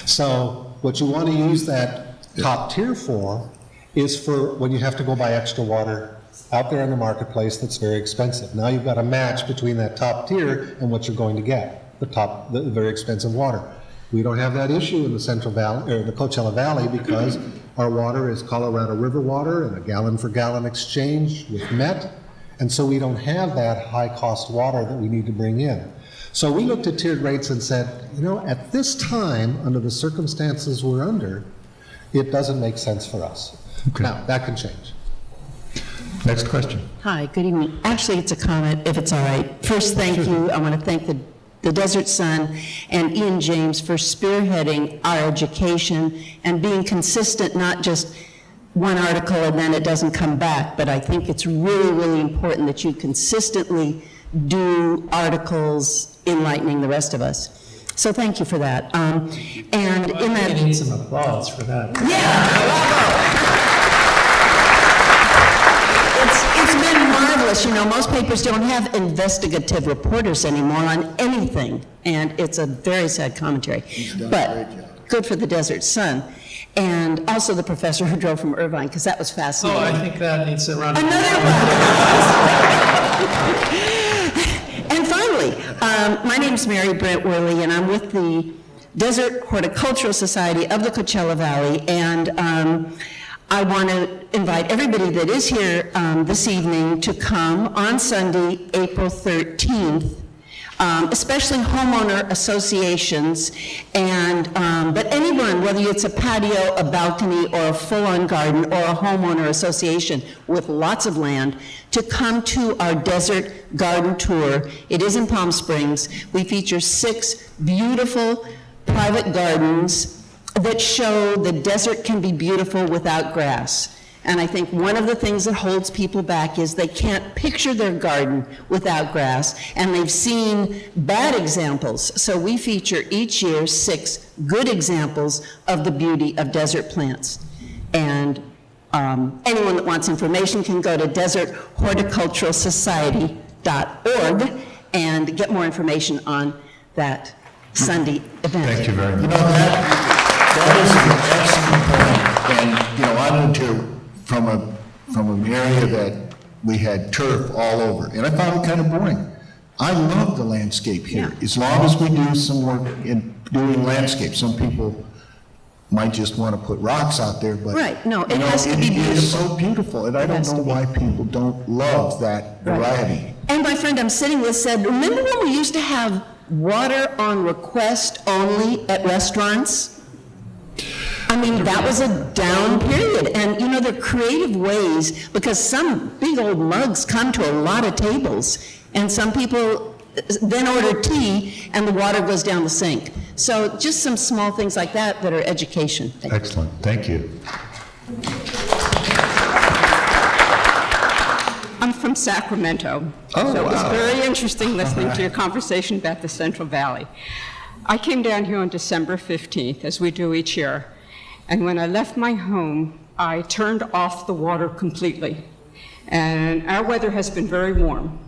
So what you want to use that top tier for is for when you have to go buy extra water out there in the marketplace that's very expensive. Now you've got a match between that top tier and what you're going to get, the very expensive water. We don't have that issue in the Central Valley, or the Coachella Valley, because our water is Colorado River water and a gallon for gallon exchange with Met, and so we don't have that high cost water that we need to bring in. So we looked at tiered rates and said, you know, at this time, under the circumstances we're under, it doesn't make sense for us. Okay. Now, that can change. Next question. Hi, good evening. Actually, it's a comment, if it's all right. First, thank you. I want to thank the Desert Sun and Ian James for spearheading our education and being consistent, not just one article and then it doesn't come back, but I think it's really, really important that you consistently do articles enlightening the rest of us. So thank you for that. And in that... You need some applause for that. Yeah, it's been marvelous. You know, most papers don't have investigative reporters anymore on anything, and it's a very sad commentary. But good for the Desert Sun. And also the professor who drove from Irvine, because that was fascinating. Oh, I think that needs a round of Another one. And finally, my name's Mary Brent Worley, and I'm with the Desert Horticultural Society of the Coachella Valley, and I want to invite everybody that is here this evening to come on Sunday, April 13th, especially homeowner associations, and but anyone, whether it's a patio, a balcony, or a full-on garden, or a homeowner association with lots of land, to come to our desert garden tour. It is in Palm Springs. We feature 6 beautiful private gardens that show the desert can be beautiful without grass. And I think one of the things that holds people back is they can't picture their garden without grass, and they've seen bad examples. So we feature each year 6 good examples of the beauty of desert plants. And anyone that wants information can go to deserthorticulturalsociety.org and get more information on that Sunday event. Thank you very much. You know, that is an excellent point. And, you know, I moved here from an area that we had turf all over, and I found it kind of boring. I love the landscape here, Yeah. as long as we do some work in doing landscape. Some people might just want to put rocks out there, but Right, no, it you know, has to be It is beautiful. so beautiful, and I It don't has know to be. why people don't love that variety. And my friend I'm sitting with said, remember when we used to have water on request only at restaurants? I mean, that was a down period. And you know, there are creative ways, because some big old mugs come to a lot of tables, and some people then order tea and the water goes down the sink. So just some small things like that that are education. Excellent. Thank you. I'm from Sacramento. Oh, So it was wow. very interesting listening to your conversation about the Central Valley. I came down here on December 15th, as we do each year, and when I left my home, I turned off the water completely. And our weather has been very warm.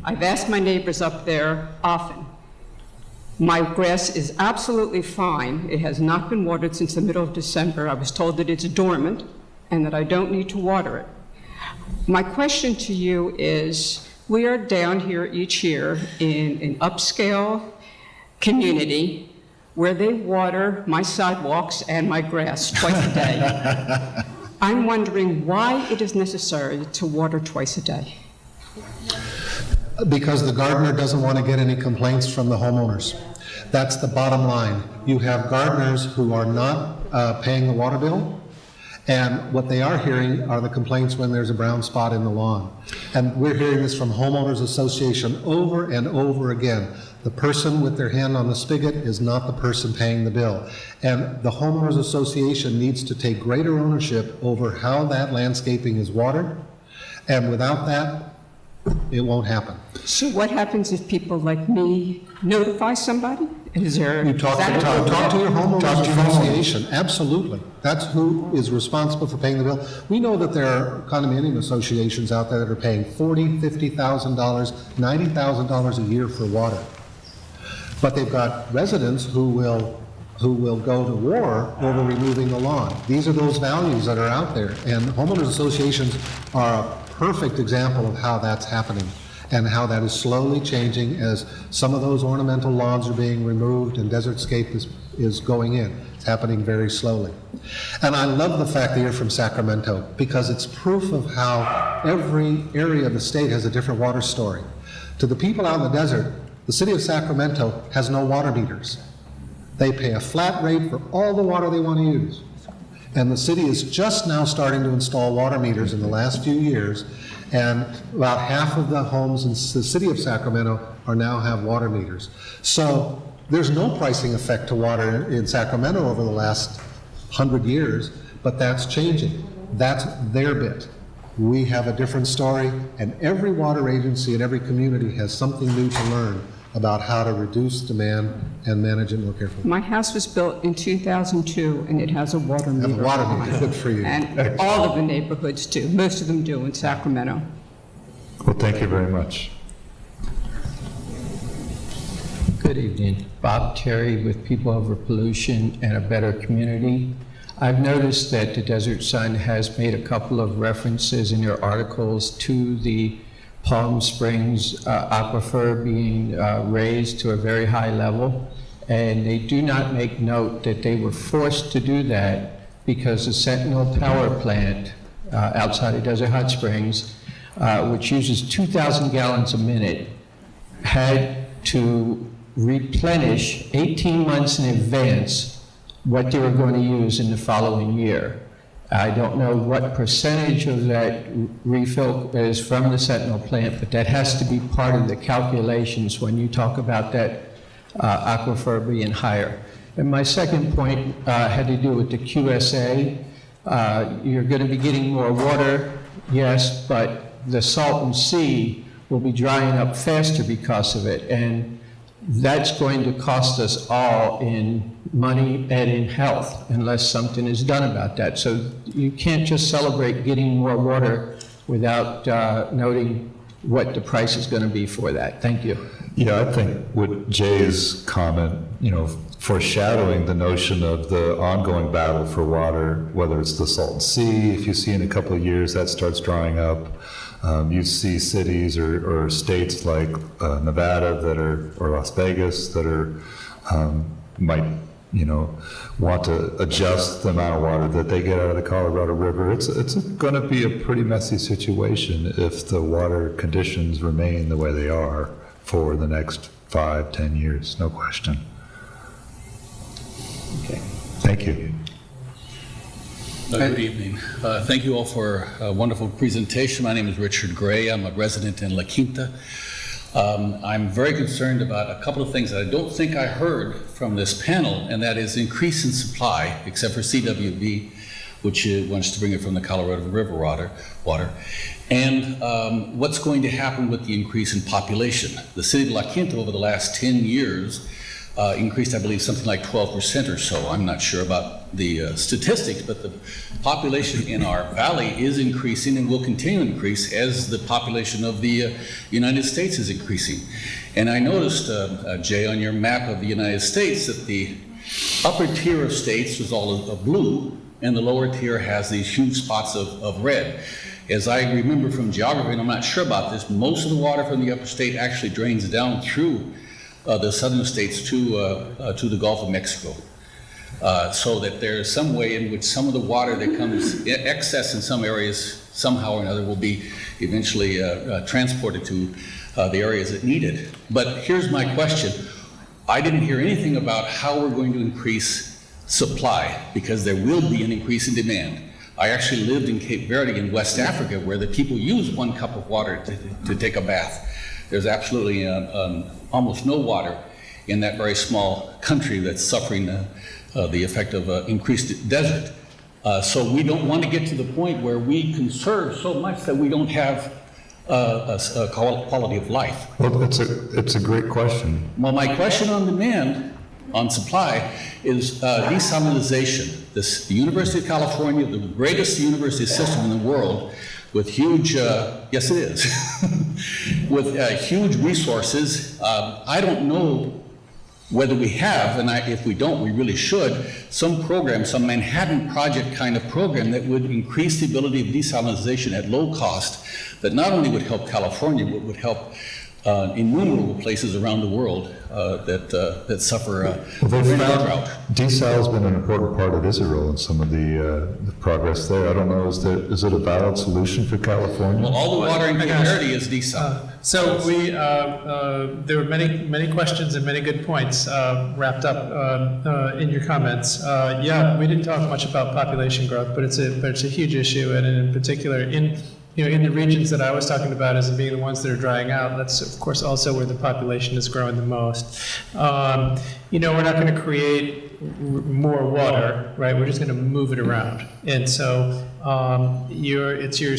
I've asked my neighbors up there often. My grass is absolutely fine. It has not been watered since the middle of December. I was told that it's dormant and that I don't need to water it. My question to you is, we are down here each year in an upscale community where they water my sidewalks and my grass twice a day. I'm wondering why it is necessary to water twice a day. Because the gardener doesn't want to get any complaints from the homeowners. That's the bottom line. You have gardeners who are not paying the water bill, And what they are hearing are the complaints when there's a brown spot in the lawn. And we're hearing this from homeowners association over and over again. The person with their hand on the spigot is not the person paying the bill. And the homeowners association needs to take greater ownership over how that landscaping is watered. And without that, it won't happen. So what happens if people like me notify somebody? Is there? You talk to your homeowners association, absolutely. That's who is responsible for paying the bill. We know that there are condominium associations out there that are paying $40,000, $50,000, $90,000 a year for water. But they've got residents who will go to war over removing the lawn. These are those values that are out there, and homeowners associations are a perfect example of how that's happening and how that is slowly changing as some of those ornamental lawns are being removed and desertscape is going in. It's happening very slowly. And I love the fact that you're from Sacramento, because it's proof of how every area of the state has a different water story. To the people out in the desert, the city of Sacramento has no water meters. They pay a flat rate for all the water they want to use. And the city is just now starting to install water meters in the last few years, and about half of the homes in the city of Sacramento now have water meters. So there's no pricing effect to water in Sacramento over the last 100 years, but that's changing. That's their bit. We have a different story, and every water agency in every community has something new to learn about how to reduce demand and manage it more carefully. My house was built in 2002, and it has a water meter. Have a water on meter, it. good for you. And all of the neighborhoods do. Most of them do in Sacramento. Well, thank you very much. Good evening. Bob Terry with People Over Pollution and a Better Community. I've noticed that the Desert Sun has made a couple of references in your articles to the Palm Springs aquifer being raised to a very high level, and they do not make note that they were forced to do that because the Sentinel power plant outside of Desert Hot Springs, which uses 2,000 gallons a minute, had to replenish 18 months in advance what they were going to use in the following year. I don't know what percentage of that refill is from the Sentinel plant, but that has to be part of the calculations when you talk about that aquifer being higher. And my second point had to do with the QSA. You're going to be getting more water, yes, but the Salton Sea will be drying up faster because of it. And that's going to cost us all in money and in health unless something is done about that. So you can't just celebrate getting more water without noting what the price is going to be for that. Thank you. Yeah, I think with Jay's comment, foreshadowing the notion of the ongoing battle for water, whether it's the Salton Sea, if you see in a couple of years that starts drying up. You see cities or states like Nevada or Las Vegas that are might want to adjust the amount of water that they get out of the Colorado River. It's going to be a pretty messy situation if the water conditions remain the way they are for the next 5-10 years, no question. Okay. Thank you. Good evening. Thank you all for a wonderful presentation. My name is Richard Gray. I'm a resident in La Quinta. I'm very concerned about a couple of things that I don't think I heard from this panel, and that is increase in supply, except for CWB, which wants to bring it from the Colorado River water, and what's going to happen with the increase in population. The city of La Quinta over the last 10 years increased, I believe, something like 12% or so. I'm not sure about the statistics, but the population in our valley is increasing and will continue to increase as the population of the United States is increasing. And I noticed, Jay, on your map of the United States that the upper tier of states was all of blue, and the lower tier has these huge spots of red. As I remember from geography, and I'm not sure about this, most of the water from the upper state actually drains down through the southern states to the Gulf of Mexico. So that there's some way in which some of the water that comes excess in some areas somehow or another will be eventually transported to the areas that need it. But here's my question. I didn't hear anything about how we're going to increase supply, because there will be an increase in demand. I actually lived in Cape Verde in West Africa, where the people use 1 cup of water to take a bath. There's absolutely almost no water in that very small country that's suffering the effect of increased desert. So we don't want to get to the point where we conserve so much that we don't have a quality of life. Well, it's a great question. Well, my question on demand, on supply, is desalinization. The University of California, the greatest university system in the world, with huge, yes it is, with huge resources. I don't know whether we have, and if we don't, we really should, some program, some Manhattan Project kind of program that would increase the ability of desalinization at low cost, that not only would help California, but would help innumerable places around the world that suffer drought. Desal has been an important part of Israel and some of the progress there. I don't know, is it a valid solution for California? Well, all the water in Cape Verde is desal. So there were many questions and many good points wrapped up in your comments. Yeah, we didn't talk much about population growth, but it's a huge issue, and in particular in the regions that I was talking about as being the ones that are drying out, that's of course also where the population is growing the most. We're not going to create more water, right? We're just going to move it around. And so it's your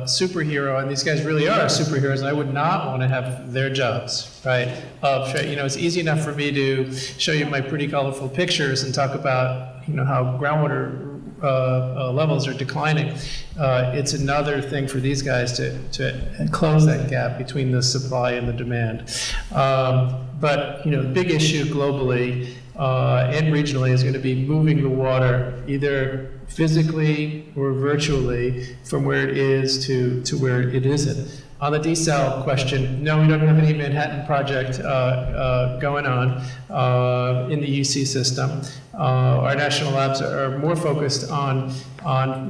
superhero, and these guys really are superheroes. I would not want to have their jobs, right? It's easy enough for me to show you my pretty colorful pictures and talk about how groundwater levels are declining. It's another thing for these guys to close that gap between the supply and the demand. But the big issue globally and regionally is going to be moving the water either physically or virtually from where it is to where it isn't. On the desal question, no, we don't have any Manhattan Project going on in the UC system. Our national labs are more focused on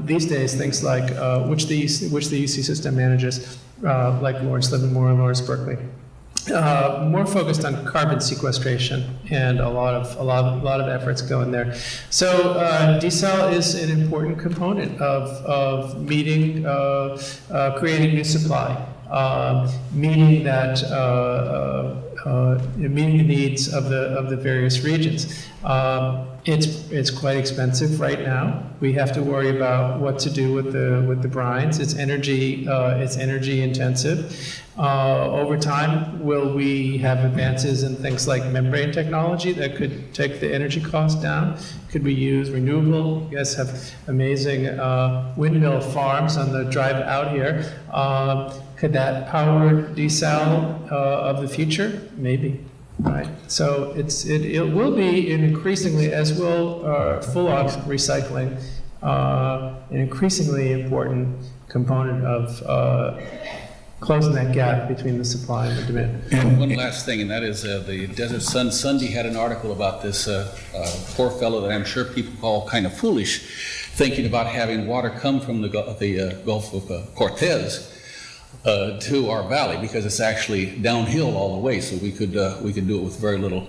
these days things like which the UC system manages, like Lawrence Livermore and Lawrence Berkeley. More focused on carbon sequestration, and a lot of efforts go in there. So desal is an important component of meeting, creating new supply, meeting the needs of the various regions. It's quite expensive right now. We have to worry about what to do with the brines. It's energy intensive. Over time, will we have advances in things like membrane technology that could take the energy cost down? Could we use renewable? You guys have amazing windmill farms on the drive out here. Could that power desal of the future? Maybe. Right. So it will be increasingly, as will full ox recycling, an increasingly important component of closing that gap between the supply and the demand. And one last thing, and that is the Desert Sun Sunday had an article about this poor fellow that I'm sure people call kind of foolish, thinking about having water come from the Gulf of Cortez to our valley, because it's actually downhill all the way, so we could do it with very little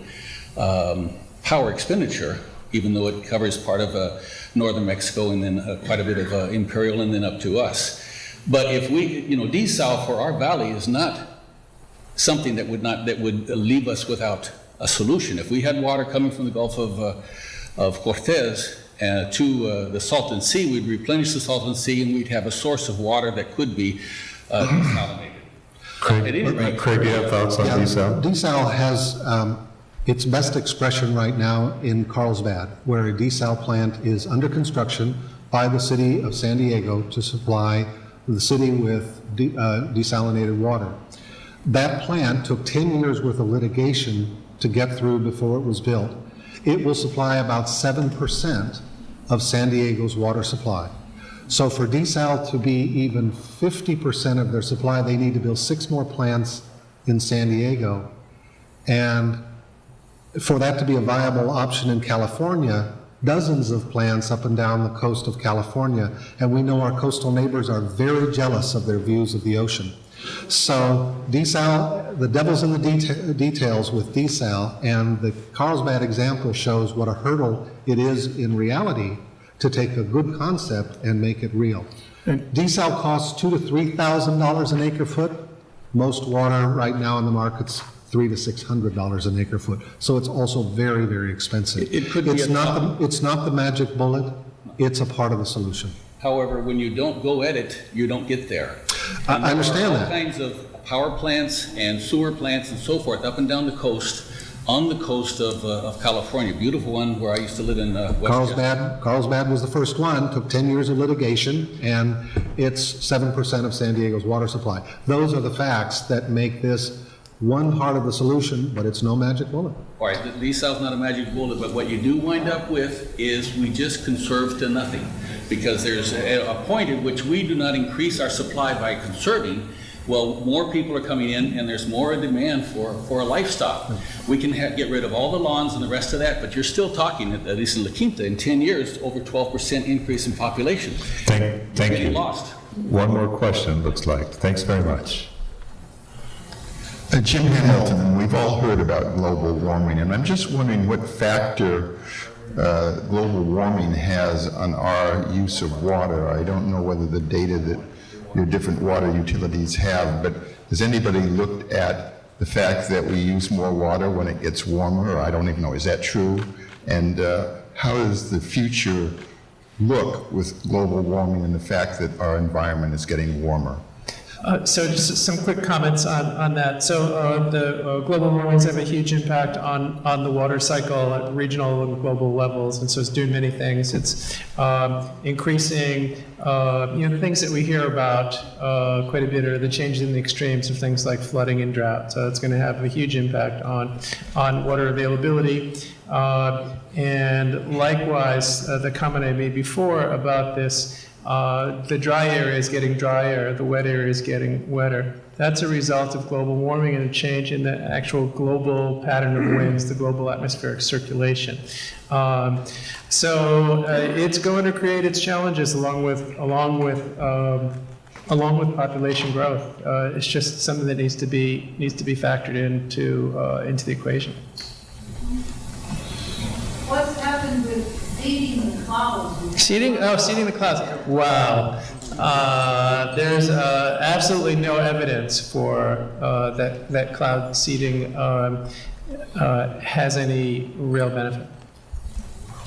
power expenditure, even though it covers part of northern Mexico and then quite a bit of Imperial and then up to us. But if we, desal for our valley is not something that would leave us without a solution. If we had water coming from the Gulf of Cortez to the Salton Sea, we'd replenish the Salton Sea and we'd have a source of water that could be desalinated. Craig, do you have thoughts on desal? Desal has its best expression right now in Carlsbad, where a desal plant is under construction by the city of San Diego to supply the city with desalinated water. That plant took 10 years worth of litigation to get through before it was built. It will supply about 7% of San Diego's water supply. So for desal to be even 50% of their supply, they need to build 6 more plants in San Diego. And for that to be a viable option in California, dozens of plants up and down the coast of California, and we know our coastal neighbors are very jealous of their views of the ocean. So desal, the devil's in the details with desal, and the Carlsbad example shows what a hurdle it is in reality to take a good concept and make it real. Desal costs $2,000 to $3,000 an acre foot. Most water right now in the market's $300 to $600 an acre foot. So it's also very, very expensive. It could be it's not the magic bullet. It's a part of the solution. However, when you don't go at it, you don't get there. I understand There are that. all kinds of power plants and sewer plants and so forth up and down the coast, on the coast of California. Beautiful one where I used to live in Westchester. Carlsbad was the first one, took 10 years of litigation, and it's 7% of San Diego's water supply. Those are the facts that make this one part of the solution, but it's no magic bullet. All right, the desal's not a magic bullet, but what you do wind up with is we just conserve to nothing. Because there's a point at which we do not increase our supply by conserving. Well, more people are coming in and there's more demand for a livestock. We can get rid of all the lawns and the rest of that, but you're still talking, at least in La Quinta, in 10 years, over 12% increase in population. Thank you. Lost. One more question, looks like. Thanks very much. Jim Hamilton, we've all heard about global warming, and I'm just wondering what factor global warming has on our use of water. I don't know whether the data that your different water utilities have, but has anybody looked at the fact that we use more water when it gets warmer? Or I don't even know, is that true? And how does the future look with global warming and the fact that our environment is getting warmer? So just some quick comments on that. So the global warmings have a huge impact on the water cycle at regional and global levels, and so it's doing many things. It's increasing, the things that we hear about quite a bit are the changes in the extremes of things like flooding and drought. So it's going to have a huge impact on water availability. And likewise, the comment I made before about this, the dry area is getting drier, the wet area is getting wetter. That's a result of global warming and a change in the actual global pattern of winds, the global atmospheric circulation. So it's going to create its challenges along with population growth. It's just something that needs to be factored into the equation. What's happened with seeding the clouds? Seeding the clouds. Wow. There's absolutely no evidence for that cloud seeding has any real benefit.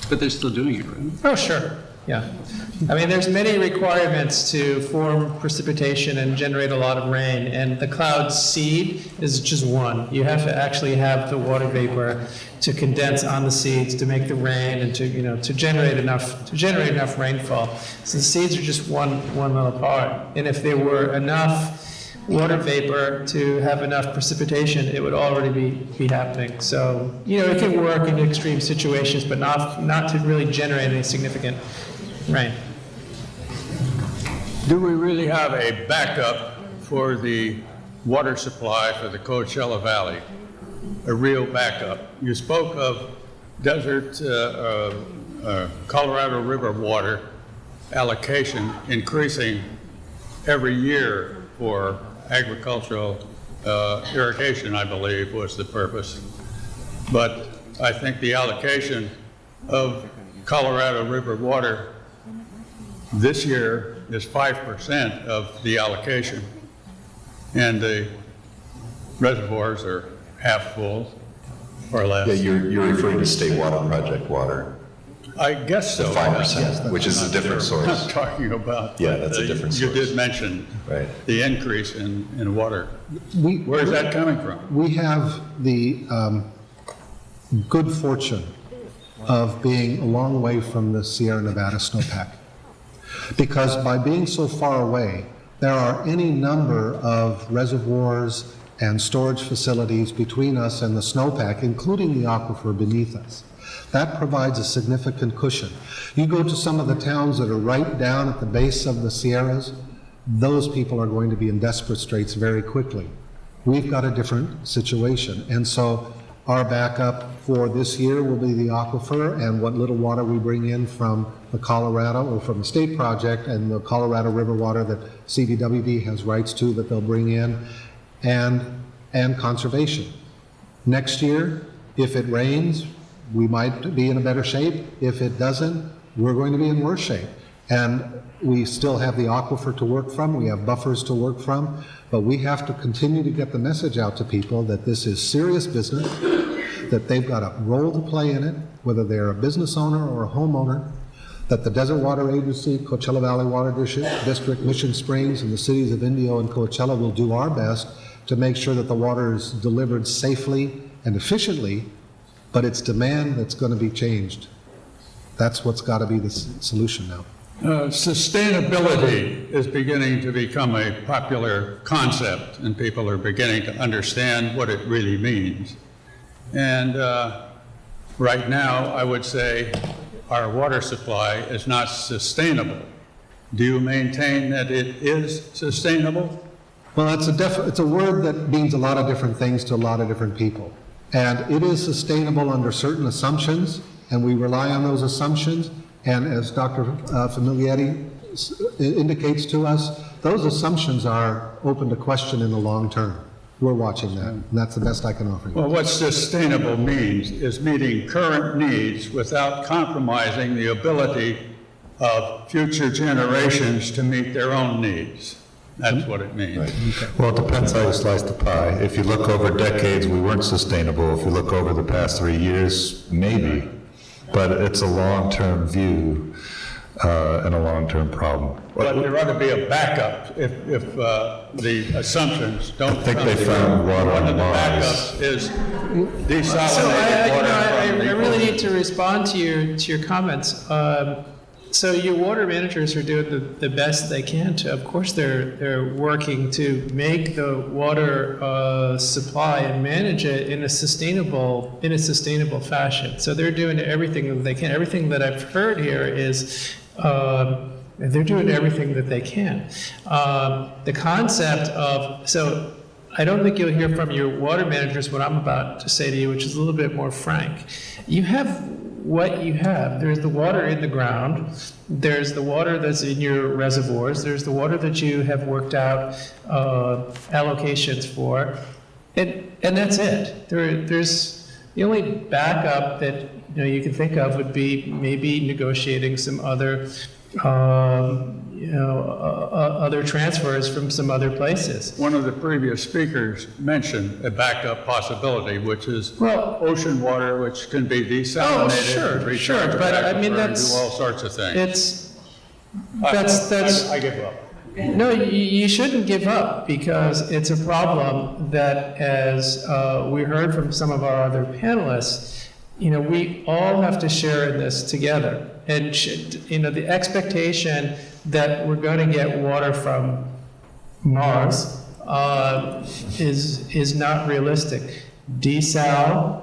But they're still doing it, right? Oh, sure. Yeah. I mean, there's many requirements to form precipitation and generate a lot of rain, and the cloud seed is just one. You have to actually have the water vapor to condense on the seeds to make the rain and to generate enough rainfall. So the seeds are just one little part. And if there were enough water vapor to have enough precipitation, it would already be happening. So, it can work in extreme situations, but not to really generate any significant rain. Do we really have a backup for the water supply for the Coachella Valley? A real backup? You spoke of desert Colorado River water allocation increasing every year for agricultural irrigation, I believe, was the purpose. But I think the allocation of Colorado River water this year is 5% of the allocation, and the reservoirs are half full or less. Yeah, you're referring to state water project water. I guess so. 5%, which is a different source. I'm talking about. Yeah, that's a different source. You did mention the increase in water. Where is that coming from? We have the good fortune of being a long way from the Sierra Nevada snowpack. Because by being so far away, there are any number of reservoirs and storage facilities between us and the snowpack, including the aquifer beneath us. That provides a significant cushion. You go to some of the towns that are right down at the base of the Sierras, those people are going to be in desperate straits very quickly. We've got a different situation. And so our backup for this year will be the aquifer and what little water we bring in from the Colorado or from the state project and the Colorado River water that CDWD has rights to that they'll bring in, and conservation. Next year, if it rains, we might be in a better shape. If it doesn't, we're going to be in worse shape. And we still have the aquifer to work from, we have buffers to work from, but we have to continue to get the message out to people that this is serious business, that they've got a role to play in it, whether they're a business owner or a homeowner, that the Desert Water Agency, Coachella Valley Water District, Mission Springs, and the cities of Indio and Coachella will do our best to make sure that the water is delivered safely and efficiently, but it's demand that's going to be changed. That's what's got to be the solution now. Sustainability is beginning to become a popular concept, and people are beginning to understand what it really means. And right now, I would say our water supply is not sustainable. Do you maintain that it is sustainable? Well, it's a word that means a lot of different things to a lot of different people. And it is sustainable under certain assumptions, and we rely on those assumptions. And as Dr. Familietti indicates to us, those assumptions are open to question in the long term. We're watching that, and that's the best I can offer you. Well, what sustainable means is meeting current needs without compromising the ability of future generations to meet their own needs. That's what it means. Right. Well, it depends how you slice the pie. If you look over decades, we weren't sustainable. If you look over the past 3 years, maybe. But it's a long-term view and a long-term problem. But there ought to be a backup if the assumptions don't come. I think they found water One of the on backups is So desalinated water from the I really need to respond to your comments. So your water managers are doing the best they can to, of course, they're working to make the water supply and manage it in a sustainable fashion. So they're doing everything that they can. Everything that I've heard here is they're doing everything that they can. The concept of, so I don't think you'll hear from your water managers what I'm about to say to you, which is a little bit more frank. You have what you have. There's the water in the ground, there's the water that's in your reservoirs, there's the water that you have worked out allocations for, and that's it. There's the only backup that you can think of would be maybe negotiating some other other transfers from some other places. One of the previous speakers mentioned a backup possibility, which is ocean water, which can be desalinated. Sure, but I mean, do that's all sorts of things. I give up. No, you shouldn't give up, because it's a problem that, as we heard from some of our other panelists, we all have to share in this together. And, the expectation that we're going to get water from Mars is not realistic. Desal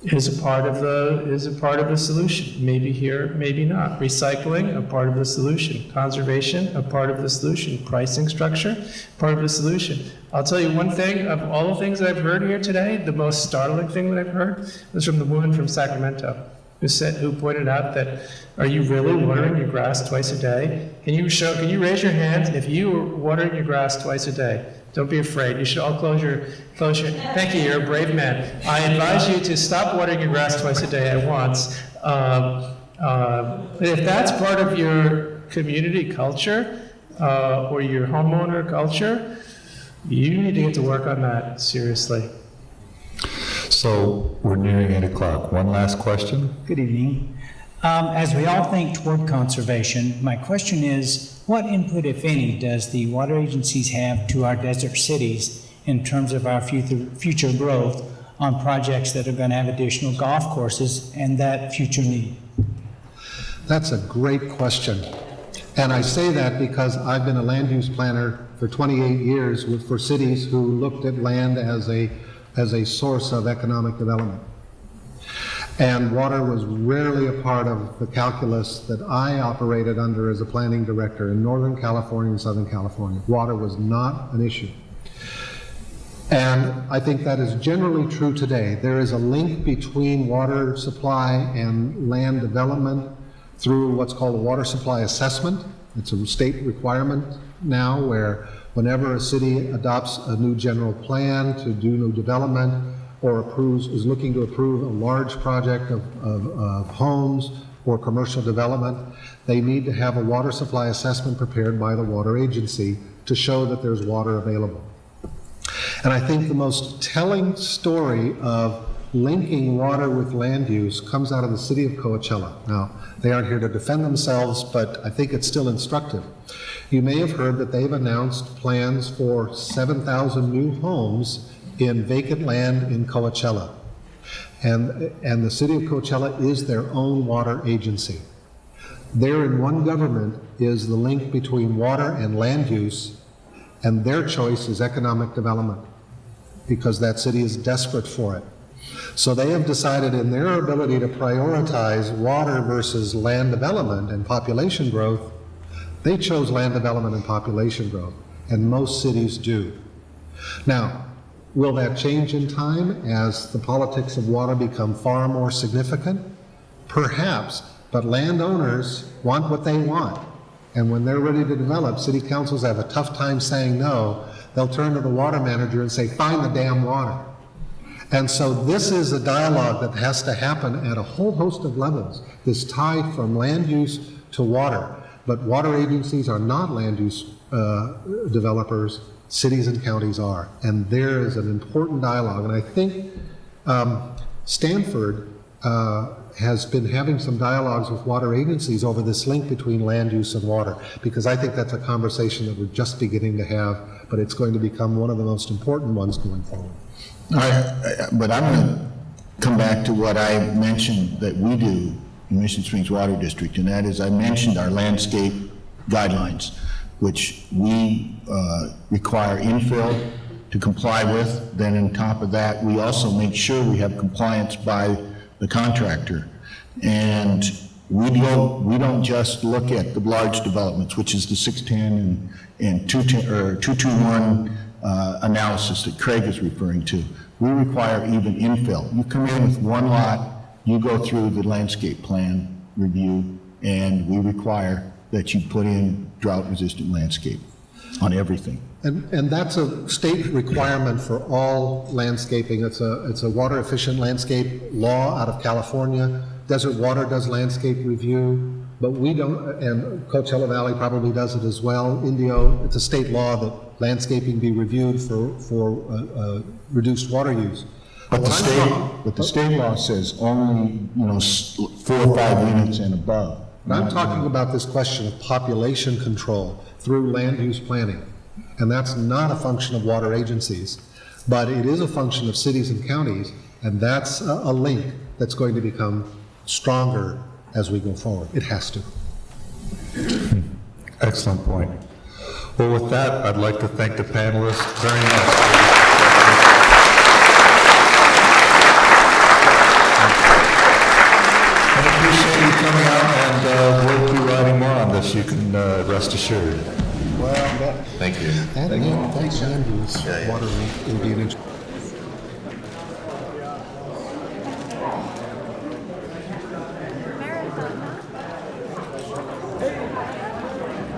is a part of the solution. Maybe here, maybe not. Recycling, a part of the solution. Conservation, a part of the solution. Pricing structure, part of the solution. I'll tell you one thing, of all the things that I've heard here today, the most startling thing that I've heard was from the woman from Sacramento who pointed out that, are you really watering your grass twice a day? Can you raise your hand if you were watering your grass twice a day? Don't be afraid. You should all close your, thank you, you're a brave man. I advise you to stop watering your grass twice a day at once. If that's part of your community culture or your homeowner culture, you need to get to work on that, seriously. So we're nearing 8 o'clock. One last question. Good evening. As we all think toward conservation, my question is, what input, if any, does the water agencies have to our desert cities in terms of our future growth on projects that are going to have additional golf courses and that future need? That's a great question. And I say that because I've been a land use planner for 28 years for cities who looked at land as a source of economic development. And water was rarely a part of the calculus that I operated under as a planning director in Northern California and Southern California. Water was not an issue. And I think that is generally true today. There is a link between water supply and land development through what's called a water supply assessment. It's a state requirement now where whenever a city adopts a new general plan to do new development or is looking to approve a large project of homes or commercial development, they need to have a water supply assessment prepared by the water agency to show that there's water available. And I think the most telling story of linking water with land use comes out of the city of Coachella. Now, they aren't here to defend themselves, but I think it's still instructive. You may have heard that they've announced plans for 7,000 new homes in vacant land in Coachella. And the city of Coachella is their own water agency. There in one government is the link between water and land use, and their choice is economic development, because that city is desperate for it. So they have decided in their ability to prioritize water versus land development and population growth, they chose land development and population growth, and most cities do. Now, will that change in time as the politics of water become far more significant? Perhaps, but landowners want what they want. And when they're ready to develop, city councils have a tough time saying no. They'll turn to the water manager and say, find the damn water. And so this is a dialogue that has to happen at a whole host of levels, this tie from land use to water. But water agencies are not land use developers, cities and counties are. And there is an important dialogue. And I think Stanford has been having some dialogues with water agencies over this link between land use and water, because I think that's a conversation that we're just beginning to have, but it's going to become one of the most important ones going forward. But I'm going to come back to what I mentioned that we do in Mission Springs Water District, and that is I mentioned our landscape guidelines, which we require infill to comply with. Then on top of that, we also make sure we have compliance by the contractor. And we don't just look at the large developments, which is the 610 and 221 analysis that Craig is referring to. We require even infill. You come in with one lot, you go through the landscape plan review, and we require that you put in drought-resistant landscape on everything. And that's a state requirement for all landscaping. It's a water-efficient landscape law out of California. Desert Water does landscape review, but we don't, and Coachella Valley probably does it as well. Indio, it's a state law that landscaping be reviewed for reduced water use. But the state law says only, 4 or 5 units and above. And I'm talking about this question of population control through land use planning. And that's not a function of water agencies, but it is a function of cities and counties, and that's a link that's going to become stronger as we go forward. It has to. Excellent point. Well, with that, I'd like to thank the panelists very much. I appreciate you coming out and we'll be writing more on this. You can rest assured. Well, Thank you. Thanks, Andrews. Water will be an